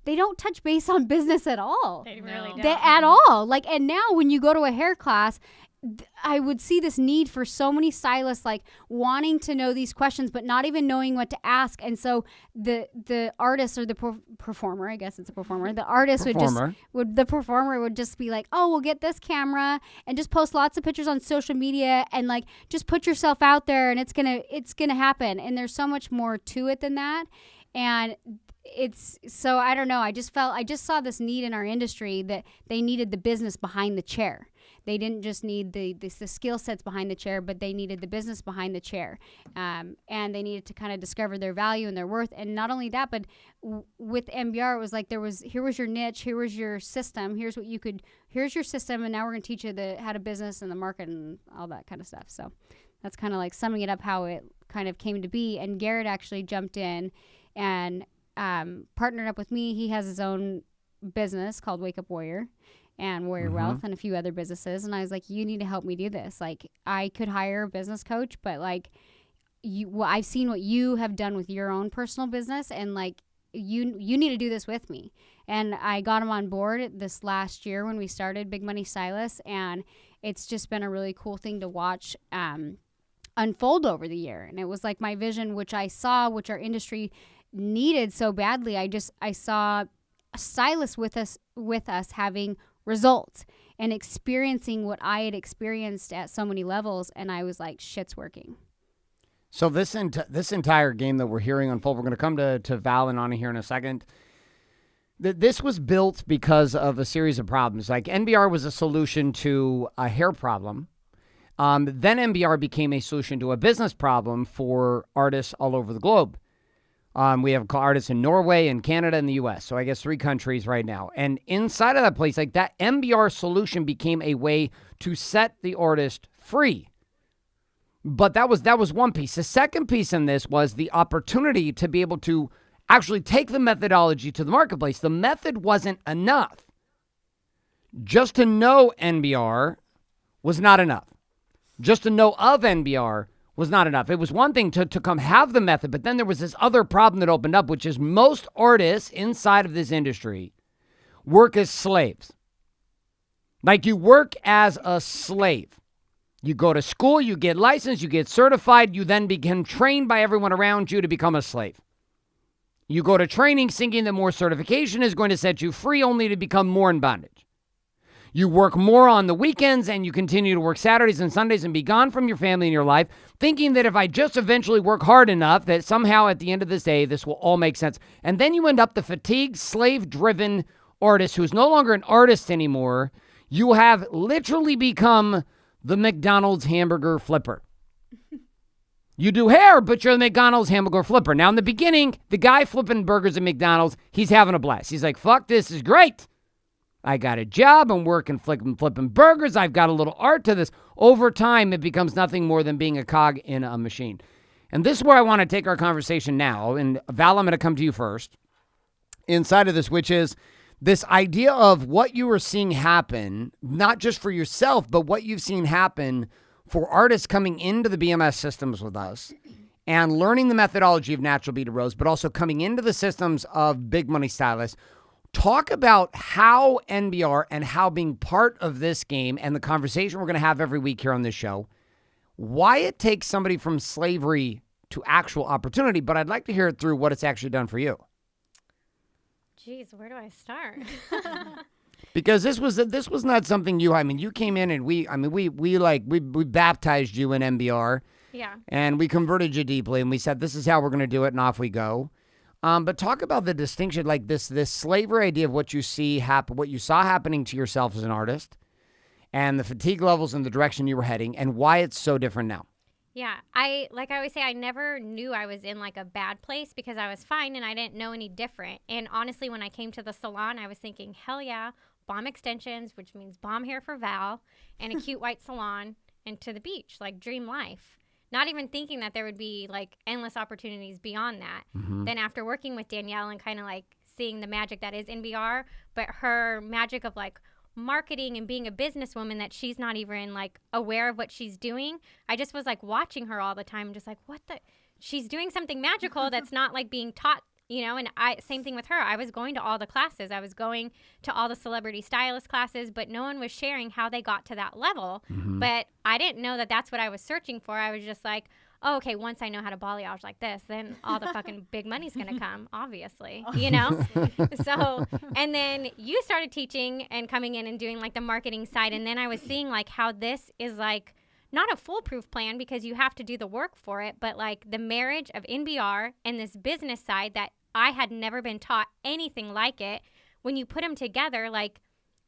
don't touch base on business at all. They really don't. At all. Like, and now when you go to a hair class, I would see this need for so many stylists like wanting to know these questions but not even knowing what to ask. And so the artist or the performer, I guess it's a performer, the artist the performer would just be like, oh, we'll get this camera and just post lots of pictures on social media and like just put yourself out there and it's gonna happen. And there's so much more to it than that. And it's so, I don't know, I just saw this need in our industry that they needed the business behind the chair. They didn't just need the skill sets behind the chair, but they needed the business behind the chair. And they needed to kind of discover their value and their worth. And not only that, but with MBR, it was like here was your niche, here was your system, here's your system, and now we're going to teach you how to business and the market and all that kind of stuff. So that's kind of like summing it up how it kind of came to be. And Garrett actually jumped in and partnered up with me. He has his own business called Wake Up Warrior and Warrior Wealth and a few other businesses. And I was like, you need to help me do this. Like, I could hire a business coach, but like I've seen what you have done with your own personal business, and like you need to do this with me. And I got him on board this last year when we started Big Money Stylist, and it's just been a really cool thing to watch unfold over the year. And it was like my vision, which our industry needed so badly. I saw stylists with us having results and experiencing what I had experienced at so many levels, and I was like, shit's working. So this entire game that we're hearing unfold, we're going to come to Val and Anna here in a second. This was built because of a series of problems. Like, NBR was a solution to a hair problem. Then NBR became a solution to a business problem for artists all over the globe. We have artists in Norway and Canada and the U.S., so I guess 3 countries right now. And inside of that place, like, that MBR solution became a way to set the artist free. But that was one piece. The second piece in this was the opportunity to be able to actually take the methodology to the marketplace. The method wasn't enough. Just to know NBR was not enough. Just to know of NBR was not enough. It was one thing to come have the method, but then there was this other problem that opened up, which is most artists inside of this industry work as slaves. Like, you work as a slave. You go to school, you get licensed, you get certified, you then become trained by everyone around you to become a slave. You go to training thinking that more certification is going to set you free, only to become more in bondage. You work more on the weekends and you continue to work Saturdays and Sundays and be gone from your family and your life, thinking that if I just eventually work hard enough, that somehow at the end of this day, this will all make sense. And then you end up the fatigued, slave-driven artist who's no longer an artist anymore. You have literally become the McDonald's hamburger flipper. You do hair, but you're the McDonald's hamburger flipper. Now, in the beginning, the guy flipping burgers at McDonald's, he's having a blast. He's like, fuck, this is great. I got a job. I'm working flipping burgers. I've got a little art to this. Over time, it becomes nothing more than being a cog in a machine. And this is where I want to take our conversation now. And Val, I'm going to come to you first inside of this, which is this idea of what you were seeing happen, not just for yourself, but what you've seen happen for artists coming into the BMS systems with us and learning the methodology of natural beat of rose, but also coming into the systems of big money stylists. Talk about how NBR and how being part of this game and the conversation we're going to have every week here on this show, why it takes somebody from slavery to actual opportunity. But I'd like to hear it through what it's actually done for you. Jeez, where do I start? Because this was not something you came in and we baptized you in NBR. Yeah. And we converted you deeply and we said, this is how we're going to do it. And off we go. But talk about the distinction, like this slavery idea of what you see happen, what you saw happening to yourself as an artist and the fatigue levels and the direction you were heading and why it's so different now. Yeah, I always say, I never knew I was in like a bad place because I was fine and I didn't know any different. And honestly, when I came to the salon, I was thinking, hell yeah, bomb extensions, which means bomb hair for Val, and a cute white salon, and to the beach, like dream life. Not even thinking that there would be like endless opportunities beyond that. Mm-hmm. Then after working with Danielle and kind of like seeing the magic that is NBR, but her magic of like marketing and being a businesswoman that she's not even like aware of what she's doing. I just was like watching her all the time, just like, what the, she's doing something magical that's not like being taught, you know. And same thing with her. I was going to all the classes. I was going to all the celebrity stylist classes, but no one was sharing how they got to that level. Mm-hmm. But I didn't know that that's what I was searching for. I was just like, oh, okay, once I know how to balayage like this, then all the fucking big money's going to come, obviously, you know? So, and then you started teaching and coming in and doing like the marketing side. And then I was seeing like how this is like not a foolproof plan because you have to do the work for it, but like the marriage of NBR and this business side that I had never been taught anything like it. When you put them together, like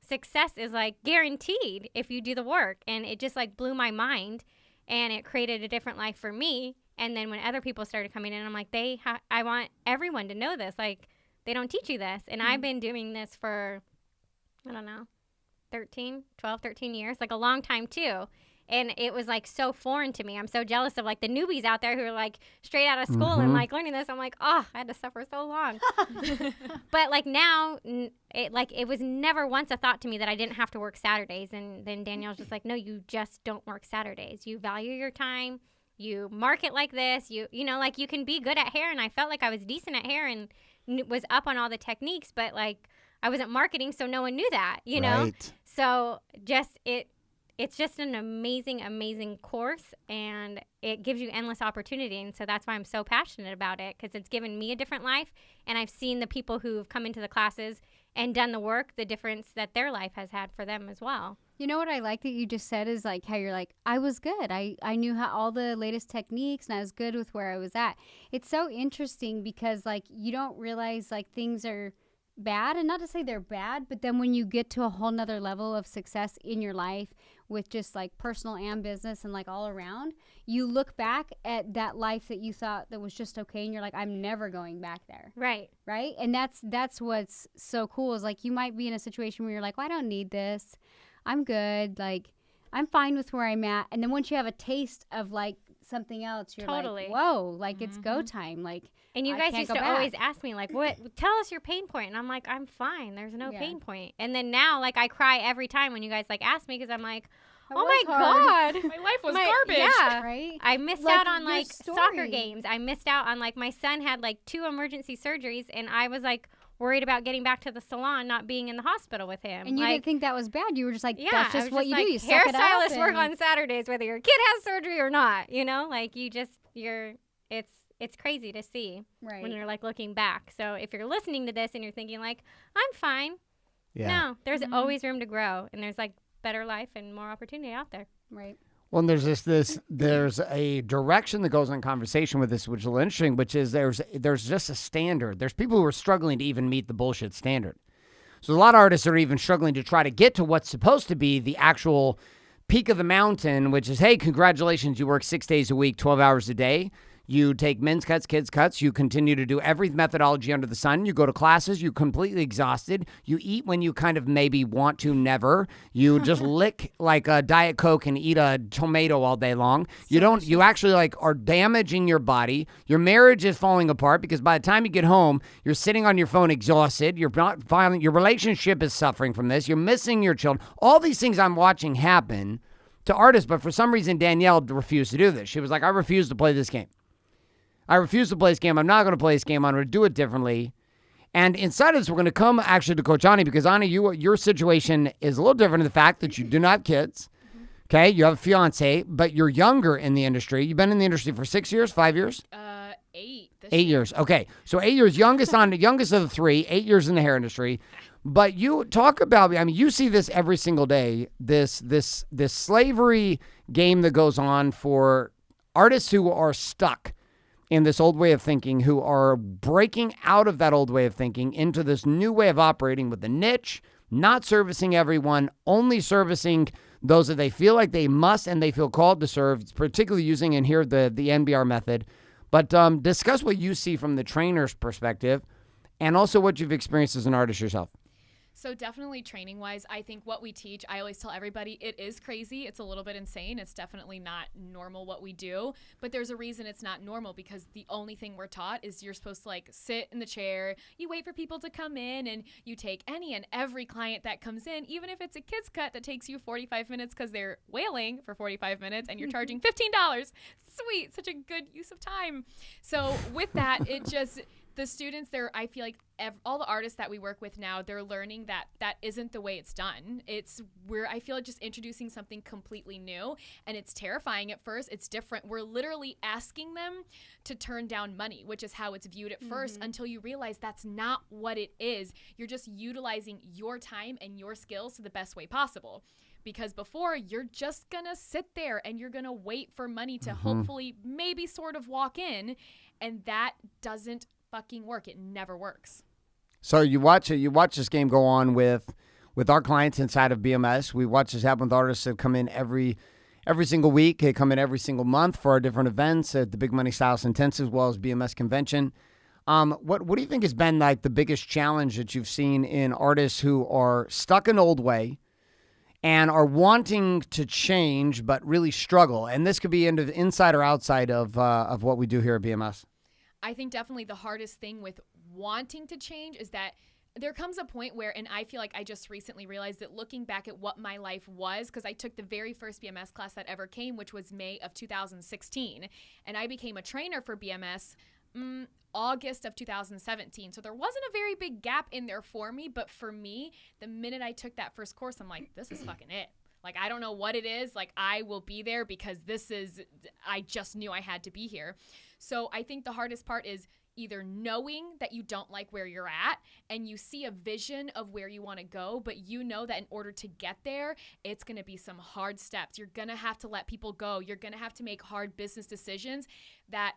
success is like guaranteed if you do the work. And it just like blew my mind. And it created a different life for me. And then when other people started coming in, I'm like, I want everyone to know this. Like, they don't teach you this. And I've been doing this for, I don't know, 12, 13 years, like a long time too. And it was like so foreign to me. I'm so jealous of like the newbies out there who are like straight out of school and like learning this. I'm like, oh, I had to suffer so long. But like now, it was never once a thought to me that I didn't have to work Saturdays. And then Danielle's just like, no, you just don't work Saturdays. You value your time. You market like this. You know, like you can be good at hair. And I felt like I was decent at hair and was up on all the techniques, but like I wasn't marketing, so no one knew that, you know? Right. So just it's just an amazing, amazing course, and it gives you endless opportunity. And so that's why I'm so passionate about it, because it's given me a different life. And I've seen the people who've come into the classes and done the work, the difference that their life has had for them as well. You know what I like that you just said is like how you're like, I was good. I knew how all the latest techniques and I was good with where I was at. It's so interesting because like you don't realize like things are bad, and not to say they're bad, but then when you get to a whole nother level of success in your life with just like personal and business and like all around, you look back at that life that you thought that was just okay and you're like, I'm never going back there. Right. And that's what's so cool is like you might be in a situation where you're like, well, I don't need this. I'm good. Like I'm fine with where I'm at. And then once you have a taste of like something else, you're totally like, whoa, like it's go time. Like, and you guys used to always ask me like, what, tell us your pain point. And I'm like, I'm fine. There's no pain point. And then now like I cry every time when you guys like ask me, because I'm like, oh my God. My life was garbage. Yeah. Right? I missed out on like soccer games. I missed out on like my son had like 2 emergency surgeries, and I was like worried about getting back to the salon, not being in the hospital with him. And you like, didn't think that was bad. You were just like, yeah, that's just what you do. You suck it up. Hairstylists work on Saturdays, whether your kid has surgery or not. You know, like it's crazy to see when you're like looking back. So if you're listening to this and you're thinking like, I'm fine, Yeah. No, there's always room to grow, and there's like better life and more opportunity out there. Right. Well, and there's a direction that goes in conversation with this, which is a little interesting, which is there's just a standard. There's people who are struggling to even meet the bullshit standard. So a lot of artists are even struggling to try to get to what's supposed to be the actual peak of the mountain, which is, hey, congratulations, you work 6 days a week, 12 hours a day. You take men's cuts, kids' cuts. You continue to do every methodology under the sun. You go to classes. You're completely exhausted. You eat when you kind of maybe want to, never. You just lick like a Diet Coke and eat a tomato all day long. You actually like are damaging your body. Your marriage is falling apart because by the time you get home, you're sitting on your phone exhausted. You're not filing. Your relationship is suffering from this. You're missing your children. All these things I'm watching happen to artists, but for some reason, Danielle refused to do this. She was like, I refuse to play this game. I refuse to play this game. I'm not going to play this game. I'm going to do it differently. And inside of this, we're going to come actually to Coach Ani because, Ani, your situation is a little different in the fact that you do not have kids. Okay? You have a fiance, but you're younger in the industry. You've been in the industry for 6 years, 5 years? 8. 8 years. Okay. So 8 years, youngest of the 3, 8 years in the hair industry. But you talk about, I mean, you see this every single day, this slavery game that goes on for artists who are stuck in this old way of thinking, who are breaking out of that old way of thinking into this new way of operating with a niche, not servicing everyone, only servicing those that they feel like they must and they feel called to serve, particularly using in here the NBR method. But discuss what you see from the trainer's perspective and also what you've experienced as an artist yourself. So definitely training-wise, I think what we teach, I always tell everybody, it is crazy. It's a little bit insane. It's definitely not normal what we do. But there's a reason it's not normal because the only thing we're taught is you're supposed to like sit in the chair, you wait for people to come in, and you take any and every client that comes in, even if it's a kid's cut that takes you 45 minutes because they're wailing for 45 minutes and you're charging $15. Sweet, such a good use of time. So with that, it just... The students there, I feel like all the artists that we work with now, they're learning that that isn't the way it's done. I feel like just introducing something completely new, and it's terrifying at first. It's different. We're literally asking them to turn down money, which is how it's viewed at first, until you realize that's not what it is. You're just utilizing your time and your skills to the best way possible. Because before, you're just going to sit there and you're going to wait for money to hopefully maybe sort of walk in, and that doesn't fucking work. It never works. So you watch this game go on with our clients inside of BMS. We watch this happen with artists that come in every single week. They come in every single month for our different events at the Big Money Stylist Intensive as well as BMS Convention. What do you think has been like the biggest challenge that you've seen in artists who are stuck in old way and are wanting to change but really struggle? And this could be inside or outside of what we do here at BMS. I think definitely the hardest thing with wanting to change is that there comes a point where, and I feel like I just recently realized that looking back at what my life was, because I took the very first BMS class that ever came, which was May of 2016, and I became a trainer for BMS August of 2017. So there wasn't a very big gap in there for me, but for me, the minute I took that first course, I'm like, this is fucking it. Like, I don't know what it is. Like, I will be there because I just knew I had to be here. So I think the hardest part is either knowing that you don't like where you're at and you see a vision of where you want to go, but you know that in order to get there, it's going to be some hard steps. You're going to have to let people go. You're going to have to make hard business decisions that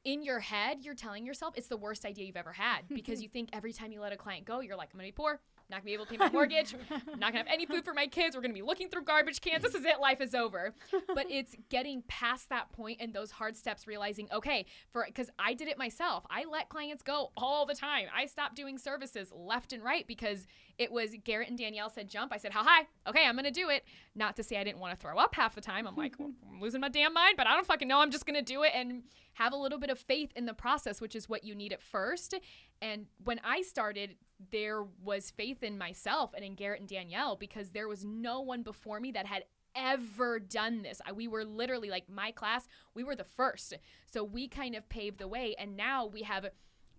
in your head, you're telling yourself it's the worst idea you've ever had because you think every time you let a client go, you're like, I'm going to be poor. Not gonna be able to pay my mortgage. Not gonna have any food for my kids. We're gonna be looking through garbage cans. This is it. Life is over. But it's getting past that point and those hard steps, realizing, okay, because I did it myself. I let clients go all the time. I stopped doing services left and right because it was Garrett and Danielle said jump. I said, how high? Okay, I'm gonna do it. Not to say I didn't want to throw up half the time. I'm like, well, I'm losing my damn mind, but I don't fucking know. I'm just gonna do it and have a little bit of faith in the process, which is what you need at first. And when I started, there was faith in myself and in Garrett and Danielle because there was no one before me that had ever done this. We were literally like my class, we were the first. So we kind of paved the way. And now we have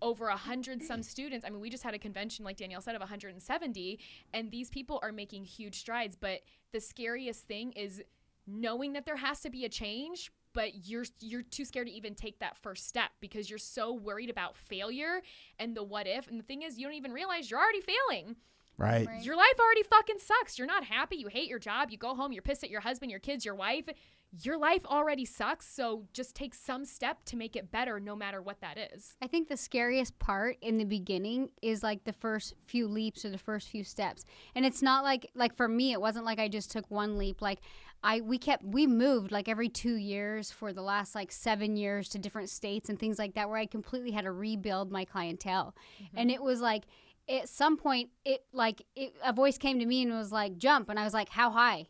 over 100 some students. I mean, we just had a convention, like Danielle said, of 170, and these people are making huge strides. But the scariest thing is knowing that there has to be a change, but you're too scared to even take that first step because you're so worried about failure and the what if. And the thing is, you don't even realize you're already failing. Right. Your life already fucking sucks. You're not happy. You hate your job. You go home. You're pissed at your husband, your kids, your wife. Your life already sucks. So just take some step to make it better, no matter what that is. I think the scariest part in the beginning is like the first few leaps or the first few steps. And it's not like for me, it wasn't like I just took one leap. Like we moved like every 2 years for the last like 7 years to different states and things like that, where I completely had to rebuild my clientele. Mm-hmm. And it was like, at some point, a voice came to me and was like, jump. And I was like, how high?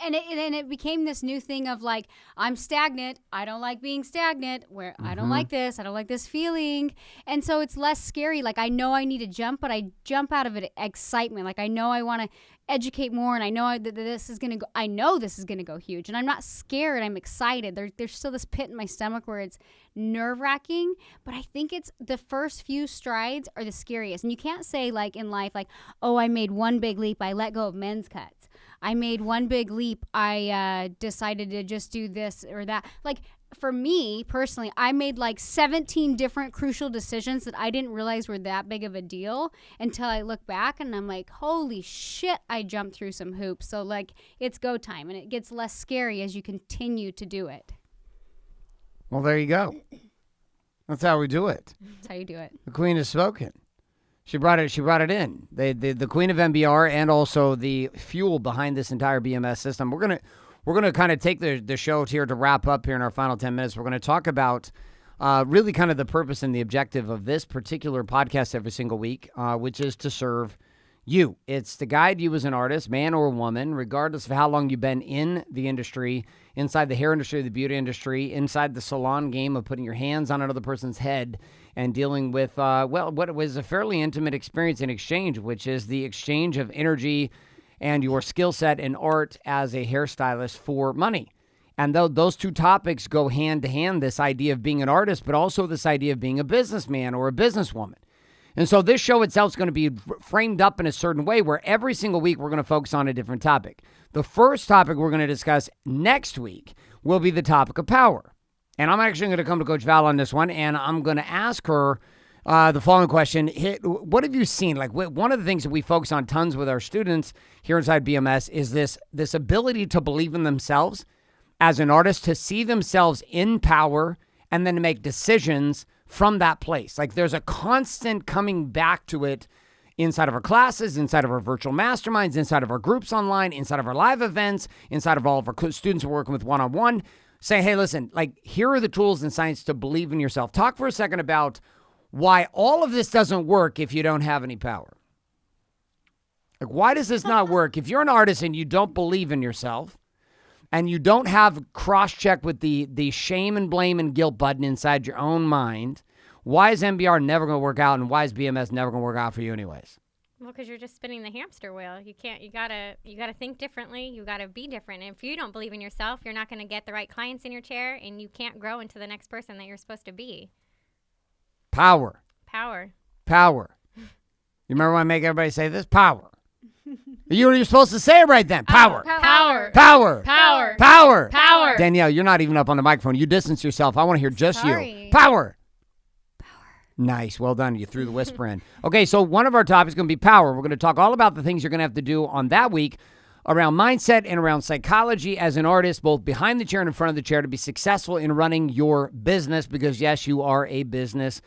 And it became this new thing of like, I'm stagnant. I don't like being stagnant. I don't like this. I don't like this feeling. And so it's less scary. Like, I know I need to jump, but I jump out of it excitement. Like, I know I want to educate more, and I know that this is going to go. I know this is going to go huge, and I'm not scared. I'm excited. There's still this pit in my stomach where it's nerve-wracking, but I think it's the first few strides are the scariest. And you can't say like in life, like, oh, I made one big leap. I let go of men's cuts. I made one big leap. I decided to just do this or that. Like, for me personally, I made like 17 different crucial decisions that I didn't realize were that big of a deal until I look back and I'm like, holy shit, I jumped through some hoops. So like, it's go time, and it gets less scary as you continue to do it. Well, there you go. That's how we do it. That's how you do it. The queen has spoken. She brought it in. The queen of MBR and also the fuel behind this entire BMS system. We're gonna kind of take the show here to wrap up here in our final 10 minutes. We're gonna talk about really kind of the purpose and the objective of this particular podcast every single week, which is to serve you. It's to guide you as an artist, man or woman, regardless of how long you've been in the industry, inside the hair industry, the beauty industry, inside the salon game of putting your hands on another person's head and dealing with, what was a fairly intimate experience in exchange, which is the exchange of energy and your skill set and art as a hairstylist for money. And those two topics go hand to hand, this idea of being an artist, but also this idea of being a businessman or a businesswoman. And so this show itself is going to be framed up in a certain way where every single week we're going to focus on a different topic. The first topic we're going to discuss next week will be the topic of power. And I'm actually going to come to Coach Val on this one, and I'm going to ask her the following question. What have you seen? Like, one of the things that we focus on tons with our students here inside BMS is this ability to believe in themselves as an artist, to see themselves in power, and then to make decisions from that place. Like, there's a constant coming back to it inside of our classes, inside of our virtual masterminds, inside of our groups online, inside of our live events, inside of all of our students we're working with one-on-one. Say, hey, listen, like, here are the tools and science to believe in yourself. Talk for a second about why all of this doesn't work if you don't have any power. Like, why does this not work? If you're an artist and you don't believe in yourself, and you don't have cross-check with the shame and blame and guilt button inside your own mind, why is MBR never going to work out, and why is BMS never going to work out for you anyways? Well, because you're just spinning the hamster wheel. You gotta think differently. You gotta be different. And if you don't believe in yourself, you're not going to get the right clients in your chair, and you can't grow into the next person that you're supposed to be. Power. Power. Power. You remember when I make everybody say this? Power. You're supposed to say it right then. Power. Power. Power. Power. Power. Power. Danielle, you're not even up on the microphone. You distance yourself. I want to hear just Sorry. you. Power. Nice. Well done. You threw the whisper in. Okay, so one of our topics is going to be power. We're going to talk all about the things you're going to have to do on that week around mindset and around psychology as an artist, both behind the chair and in front of the chair, to be successful in running your business, because, yes, you are a business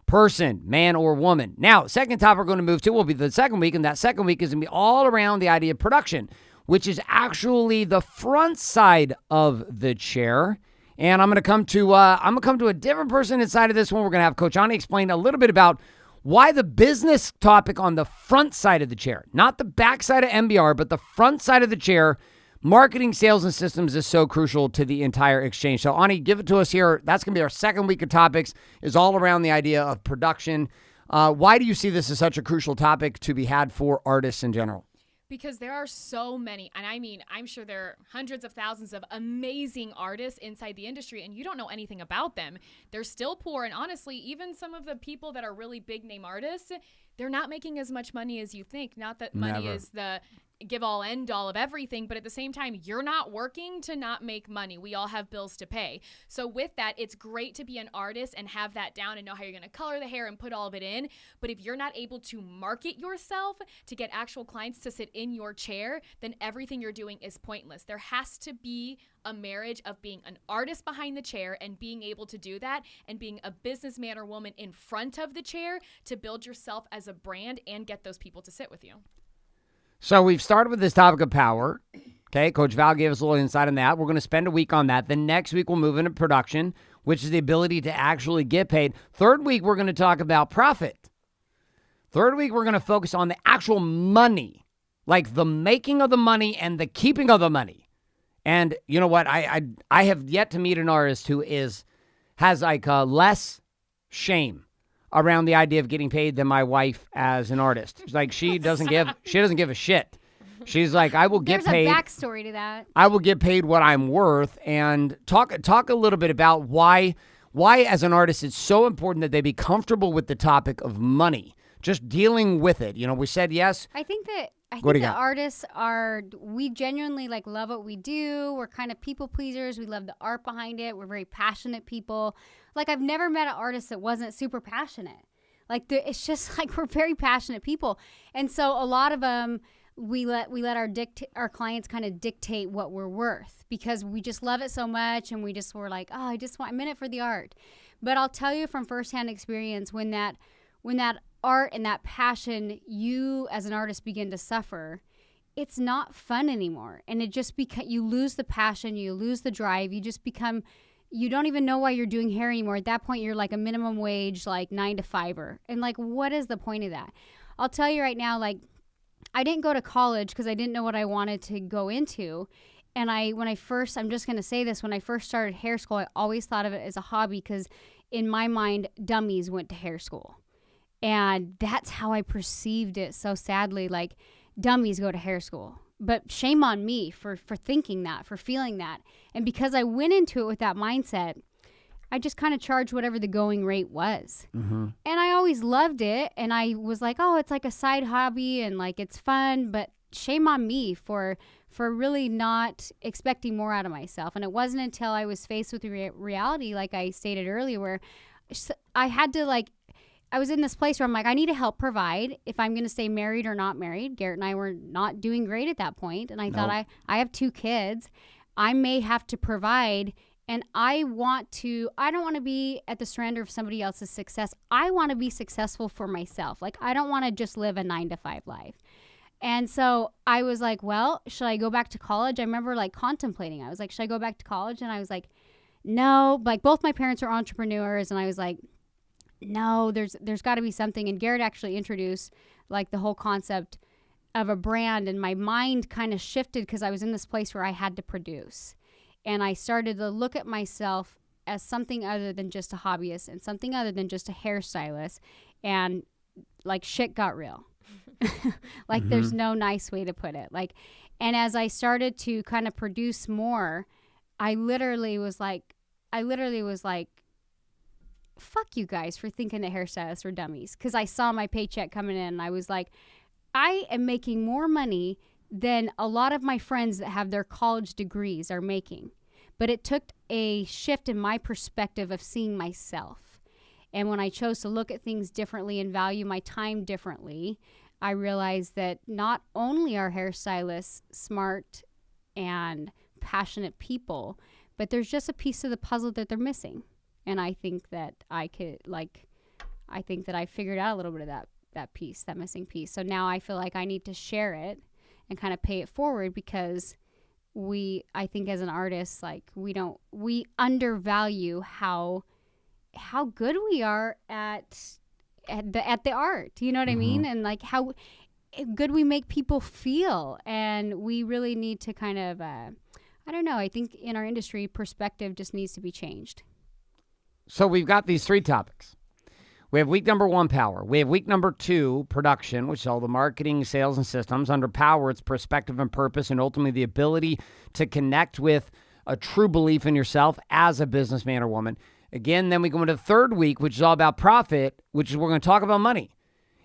person, man or woman. Now, second topic we're going to move to will be the second week, and that second week is going to be all around the idea of production, which is actually the front side of the chair. And I'm going to come to a different person inside of this one. We're going to have Coach Ani explain a little bit about why the business topic on the front side of the chair, not the back side of MBR, but the front side of the chair, marketing, sales, and systems, is so crucial to the entire exchange. So, Ani, give it to us here. That's going to be our second week of topics, is all around the idea of production. Why do you see this as such a crucial topic to be had for artists in general? Because there are so many, and I mean, I'm sure there are hundreds of thousands of amazing artists inside the industry, and you don't know anything about them. They're still poor, and honestly, even some of the people that are really big name artists, they're not making as much money as you think. Not that money Never. is the give all end all of everything, but at the same time, you're not working to not make money. We all have bills to pay. So with that, it's great to be an artist and have that down and know how you're going to color the hair and put all of it in. But if you're not able to market yourself to get actual clients to sit in your chair, then everything you're doing is pointless. There has to be a marriage of being an artist behind the chair and being able to do that and being a businessman or woman in front of the chair to build yourself as a brand and get those people to sit with you. So we've started with this topic of power. Okay, Coach Val gave us a little insight on that. We're going to spend a week on that. The next week we'll move into production, which is the ability to actually get paid. Third week we're going to talk about profit. Third week we're going to focus on the actual money, like the making of the money and the keeping of the money. And you know what? I have yet to meet an artist who has like less shame around the idea of getting paid than my wife as an artist. Like she doesn't give a shit. She's like, I will get paid. There's a backstory to that. I will get paid what I'm worth. And talk a little bit about why as an artist it's so important that they be comfortable with the topic of money, just dealing with it. You know, we said yes. I think that artists we genuinely like love what we do. We're kind of people pleasers. We love the art behind it. We're very passionate people. Like I've never met an artist that wasn't super passionate. Like it's just like we're very passionate people. And so a lot of them, we let our clients kind of dictate what we're worth because we just love it so much. And we're like, oh, I'm in it for the art. But I'll tell you from firsthand experience, when that art and that passion, you as an artist begin to suffer, it's not fun anymore. And it just you lose the passion, you lose the drive, you don't even know why you're doing hair anymore. At that point, you're like a minimum wage, like 9 to 5er. And like, what is the point of that? I'll tell you right now, like, I didn't go to college because I didn't know what I wanted to go into. And when I first started hair school, I always thought of it as a hobby because in my mind, dummies went to hair school. And that's how I perceived it so sadly, like dummies go to hair school. But shame on me for thinking that, for feeling that. And because I went into it with that mindset, I just kind of charged whatever the going rate was. Mm-hmm. And I always loved it. And I was like, oh, it's like a side hobby and like it's fun. But shame on me for really not expecting more out of myself. And it wasn't until I was faced with the reality, like I stated earlier, where I had to I was in this place where I'm like, I need to help provide if I'm going to stay married or not married. Garrett and I were not doing great at that point. And I thought, I have 2 kids. I may have to provide. And I don't want to be at the surrender of somebody else's success. I want to be successful for myself. Like, I don't want to just live a 9 to 5 life. And so I was like, well, should I go back to college? I remember like contemplating. I was like, should I go back to college? And I was like, no. Like, both my parents are entrepreneurs. And I was like, no, there's got to be something. And Garrett actually introduced like the whole concept of a brand, and my mind kind of shifted because I was in this place where I had to produce. And I started to look at myself as something other than just a hobbyist and something other than just a hairstylist. And like shit got real. Like mm-hmm. There's no nice way to put it. Like, and as I started to kind of produce more, I literally was like, fuck you guys for thinking that hairstylists were dummies. Because I saw my paycheck coming in and I was like, I am making more money than a lot of my friends that have their college degrees are making. But it took a shift in my perspective of seeing myself. And when I chose to look at things differently and value my time differently, I realized that not only are hairstylists smart and passionate people, but there's just a piece of the puzzle that they're missing. And I think that I figured out a little bit of that piece, that missing piece. So now I feel like I need to share it and kind of pay it forward because I think as an artist, like we undervalue how good we are at the art. You know what I mean? And like how good we make people feel. And we really need to kind of, I don't know, I think in our industry, perspective just needs to be changed. So we've got these 3 topics. We have week number 1, power. We have week number 2, production, which is all the marketing, sales, and systems. Under power, it's perspective and purpose, and ultimately the ability to connect with a true belief in yourself as a businessman or woman. Again, then we go into the 3rd week, which is all about profit, which is we're going to talk about money.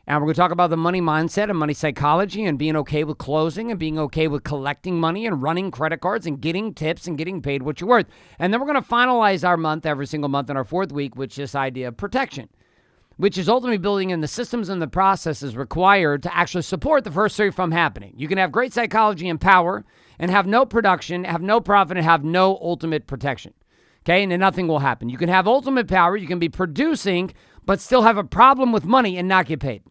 And we're going to talk about the money mindset and money psychology and being okay with closing and being okay with collecting money and running credit cards and getting tips and getting paid what you're worth. And then we're going to finalize our month every single month in our fourth week with this idea of protection, which is ultimately building in the systems and the processes required to actually support the first three from happening. You can have great psychology and power and have no production, have no profit, and have no ultimate protection. Okay, and then nothing will happen. You can have ultimate power, you can be producing, but still have a problem with money and not get paid.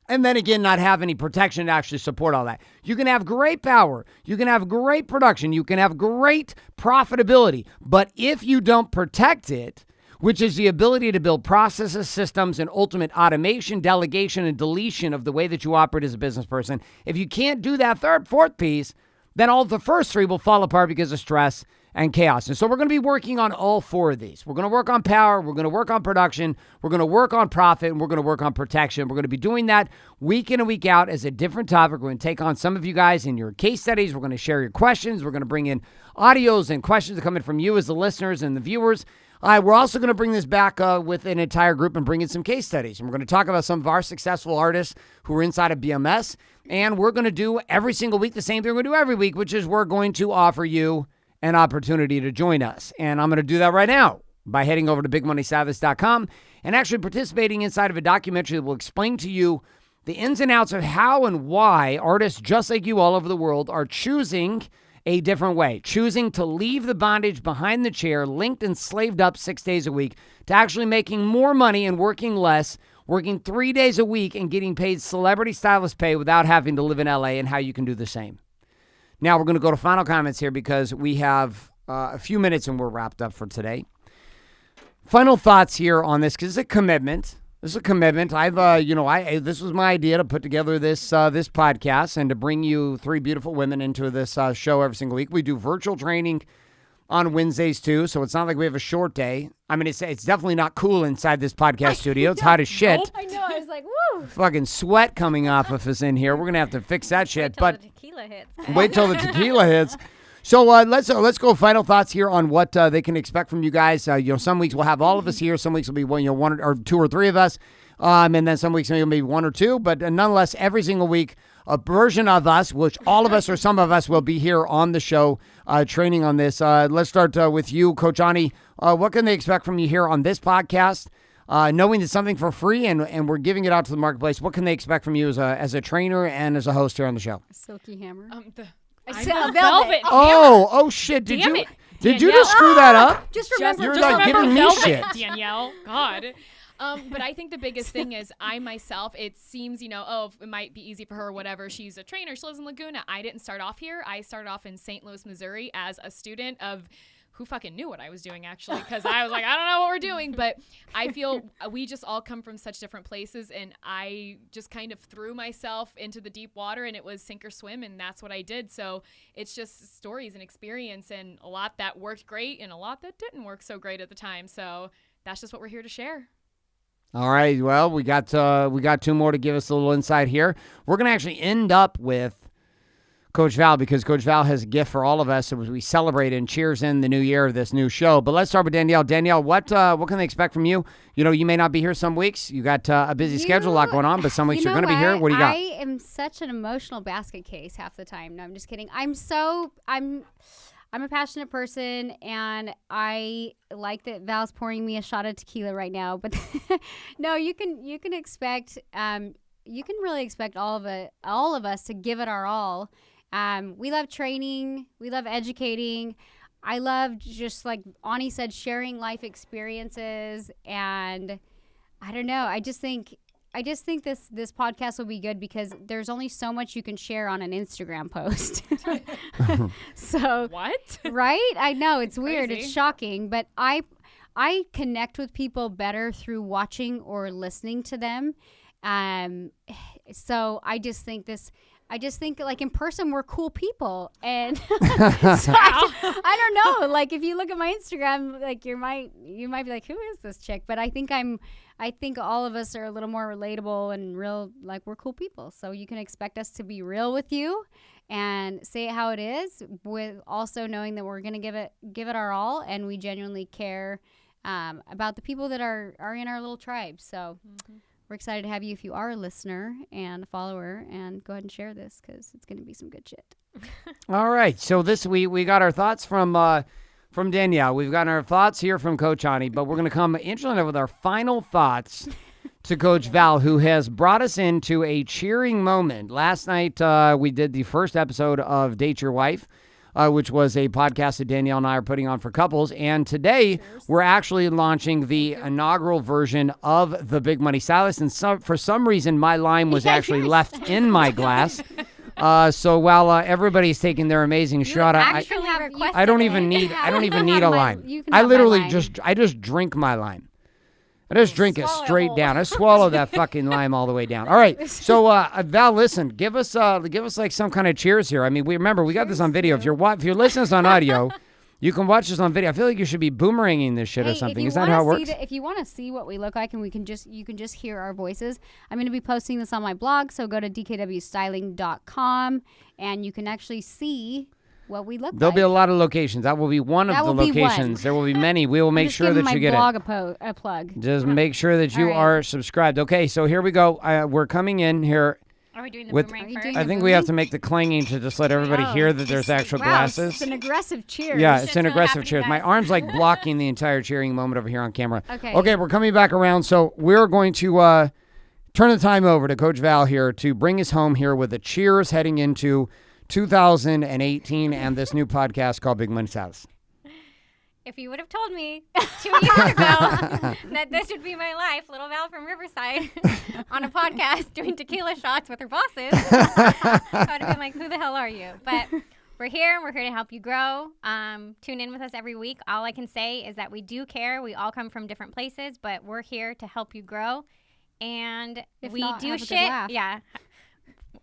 And then again, not have any protection to actually support all that. You can have great power. You can have great production. You can have great profitability. But if you don't protect it, which is the ability to build processes, systems, and ultimate automation, delegation, and deletion of the way that you operate as a business person, if you can't do that fourth piece, then all the first three will fall apart because of stress and chaos. And so we're going to be working on all four of these. We're going to work on power, we're going to work on production, we're going to work on profit, and we're going to work on protection. We're going to be doing that week in and week out as a different topic. We're going to take on some of you guys in your case studies. We're going to share your questions. We're going to bring in audios and questions that come in from you as the listeners and the viewers. We're also going to bring this back with an entire group and bring in some case studies. And we're going to talk about some of our successful artists who are inside of BMS. And we're going to do every single week the same thing we're going to do every week, which is we're going to offer you an opportunity to join us. And I'm going to do that right now by heading over to bigmoneystylist.com and actually participating inside of a documentary that will explain to you the ins and outs of how and why artists just like you all over the world are choosing a different way, choosing to leave the bondage behind the chair, linked and slaved up 6 days a week, to actually making more money and working less, working 3 days a week and getting paid celebrity stylist pay without having to live in LA, and how you can do the same. Now we're going to go to final comments here because we have a few minutes and we're wrapped up for today. Final thoughts here on this, because it's a commitment. This is a commitment. This was my idea to put together this podcast and to bring you three beautiful women into this show every single week. We do virtual training on Wednesdays too, so it's not like we have a short day. I mean, it's definitely not cool inside this podcast studio. It's hot as shit. I know. I was like, woo. Fucking sweat coming off of us in here. We're gonna have to fix that shit. Wait till the tequila hits. Wait till the tequila hits. So let's go final thoughts here on what they can expect from you guys. Some weeks we'll have all of us here. Some weeks will be one or two or three of us, and then some weeks maybe one or two. But nonetheless, every single week, a version of us, which all of us or some of us will be here on the show, training on this. Let's start with you, Coach Ani. What can they expect from you here on this podcast? Knowing it's something for free and we're giving it out to the marketplace, what can they expect from you as a trainer and as a host here on the show? Silky hammer. I'm the velvet. Oh shit! Did you just screw that up? Just remember, You're just like remember giving me velvet, shit. Danielle. God. But I think the biggest thing is I myself, it seems, it might be easy for her or whatever. She's a trainer. She lives in Laguna. I didn't start off here. I started off in St. Louis, Missouri as a student of who fucking knew what I was doing, actually, because I was like, I don't know what we're doing. But I feel we just all come from such different places, and I just kind of threw myself into the deep water, and it was sink or swim, and that's what I did. So it's just stories and experience, and a lot that worked great and a lot that didn't work so great at the time. So that's just what we're here to share. All right. Well, we got two more to give us a little insight here. We're going to actually end up with Coach Val, because Coach Val has a gift for all of us as we celebrate and cheers in the new year of this new show. But let's start with Danielle. Danielle, what can they expect from you? You may not be here some weeks. You got a busy schedule, a lot going on, but some weeks you're going to be here. What do you got? I am such an emotional basket case half the time. No, I'm just kidding. I'm a passionate person, and I like that Val's pouring me a shot of tequila right now. But no, you can expect you can really expect all of us to give it our all. We love training. We love educating. I love, just like Ani said, sharing life experiences. And I don't know. I just think this podcast will be good because there's only so much you can share on an Instagram post. So What? Right? I know it's weird. Crazy. It's shocking, but I connect with people better through watching or listening to them. So I just think like in person we're cool people, and so I don't know. Like if you look at my Instagram, like you might be like, who is this chick? But I think all of us are a little more relatable and real. Like we're cool people, so you can expect us to be real with you and say it how it is, with also knowing that we're gonna give it our all, and we genuinely care about the people that are in our little tribe. So. Mm-hmm. we're excited to have you if you are a listener and a follower, and go ahead and share this because it's going to be some good shit. All right. So we got our thoughts from Danielle. We've got our thoughts here from Coach Ani, but we're going to come interestingly with our final thoughts to Coach Val, who has brought us into a cheering moment. Last night, we did the first episode of Date Your Wife, which was a podcast that Danielle and I are putting on for couples. And today, we're actually launching the inaugural version of the Big Money Stylist. And for some reason, my lime was actually left in my glass. So while everybody's taking their amazing shot, I don't even need a lime. I literally just drink my lime. I just drink it straight down. I swallow that fucking lime all the way down. All right. So Val, listen, give us like some kind of cheers here. I mean, we got this on video. If you're listening to this on audio, you can watch this on video. I feel like you should be boomeranging this shit or something. Is that how it works? If you want to see what we look like and you can just hear our voices, I'm going to be posting this on my blog. So go to dkwstyling.com and you can actually see what we look like. There'll be a lot of locations. That will be one of the locations. There will be many. We will make sure that you get it. I'm just giving my blog a plug. Just make sure that you are subscribed. Okay, so here we go. We're coming in here. Are we doing the boomerang first? I think we have to make the clanging to just let everybody hear that there's actual glasses. It's an aggressive cheers. Yeah, it's an aggressive cheers. My arm's like blocking the entire cheering moment over here on camera. Okay, we're coming back around. So we're going to turn the time over to Coach Val here to bring us home here with a cheers heading into 2018 and this new podcast called Big Money Stylist. If you would have told me 2 years ago that this would be my life, little Val from Riverside on a podcast doing tequila shots with her bosses, I would have been like, who the hell are you? But we're here. We're here to help you grow. Tune in with us every week. All I can say is that we do care. We all come from different places, but we're here to help you grow. And we do shit. Yeah.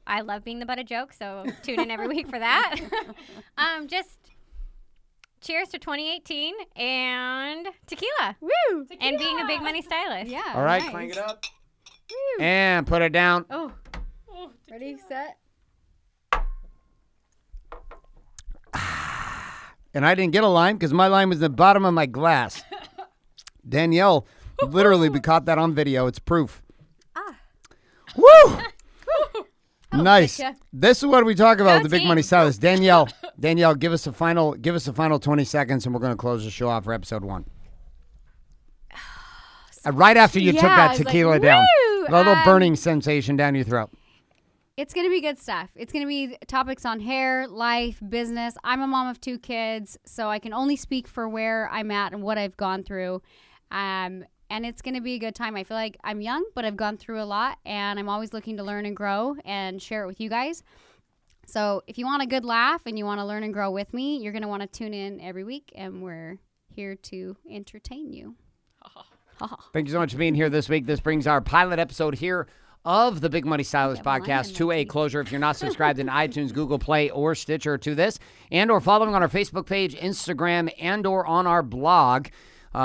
I love being the butt of jokes, so tune in every week for that. Just cheers to 2018 and tequila. Woo! Tequila. And being a big money stylist. Yeah. All right, clang it up. Woo. And put it down. Oh. Ready, set. And I didn't get a lime because my lime was in the bottom of my glass. Danielle, literally, we caught that on video. It's proof. Woo! Nice. This is what we talk about with the Big Money Stylist. Danielle, give us a final 20 seconds, and we're going to close the show off for episode 1. Right after you took that tequila down, a little burning sensation down your throat. It's going to be good stuff. It's going to be topics on hair, life, business. I'm a mom of 2 kids, so I can only speak for where I'm at and what I've gone through. And it's going to be a good time. I feel like I'm young, but I've gone through a lot, and I'm always looking to learn and grow and share it with you guys. So if you want a good laugh and you want to learn and grow with me, you're going to want to tune in every week, and we're here to entertain you. Thank you so much for being here this week. This brings our pilot episode here of the Big Money Stylist podcast to a closure. If you're not subscribed in iTunes, Google Play, or Stitcher to this, and or following on our Facebook page, Instagram, and or on our blog,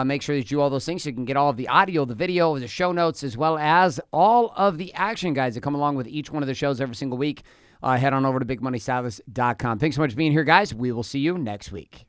make sure that you do all those things so you can get all of the audio, the video, the show notes, as well as all of the action guides that come along with each one of the shows every single week. Head on over to bigmoneystylist.com. Thanks so much for being here, guys. We will see you next week.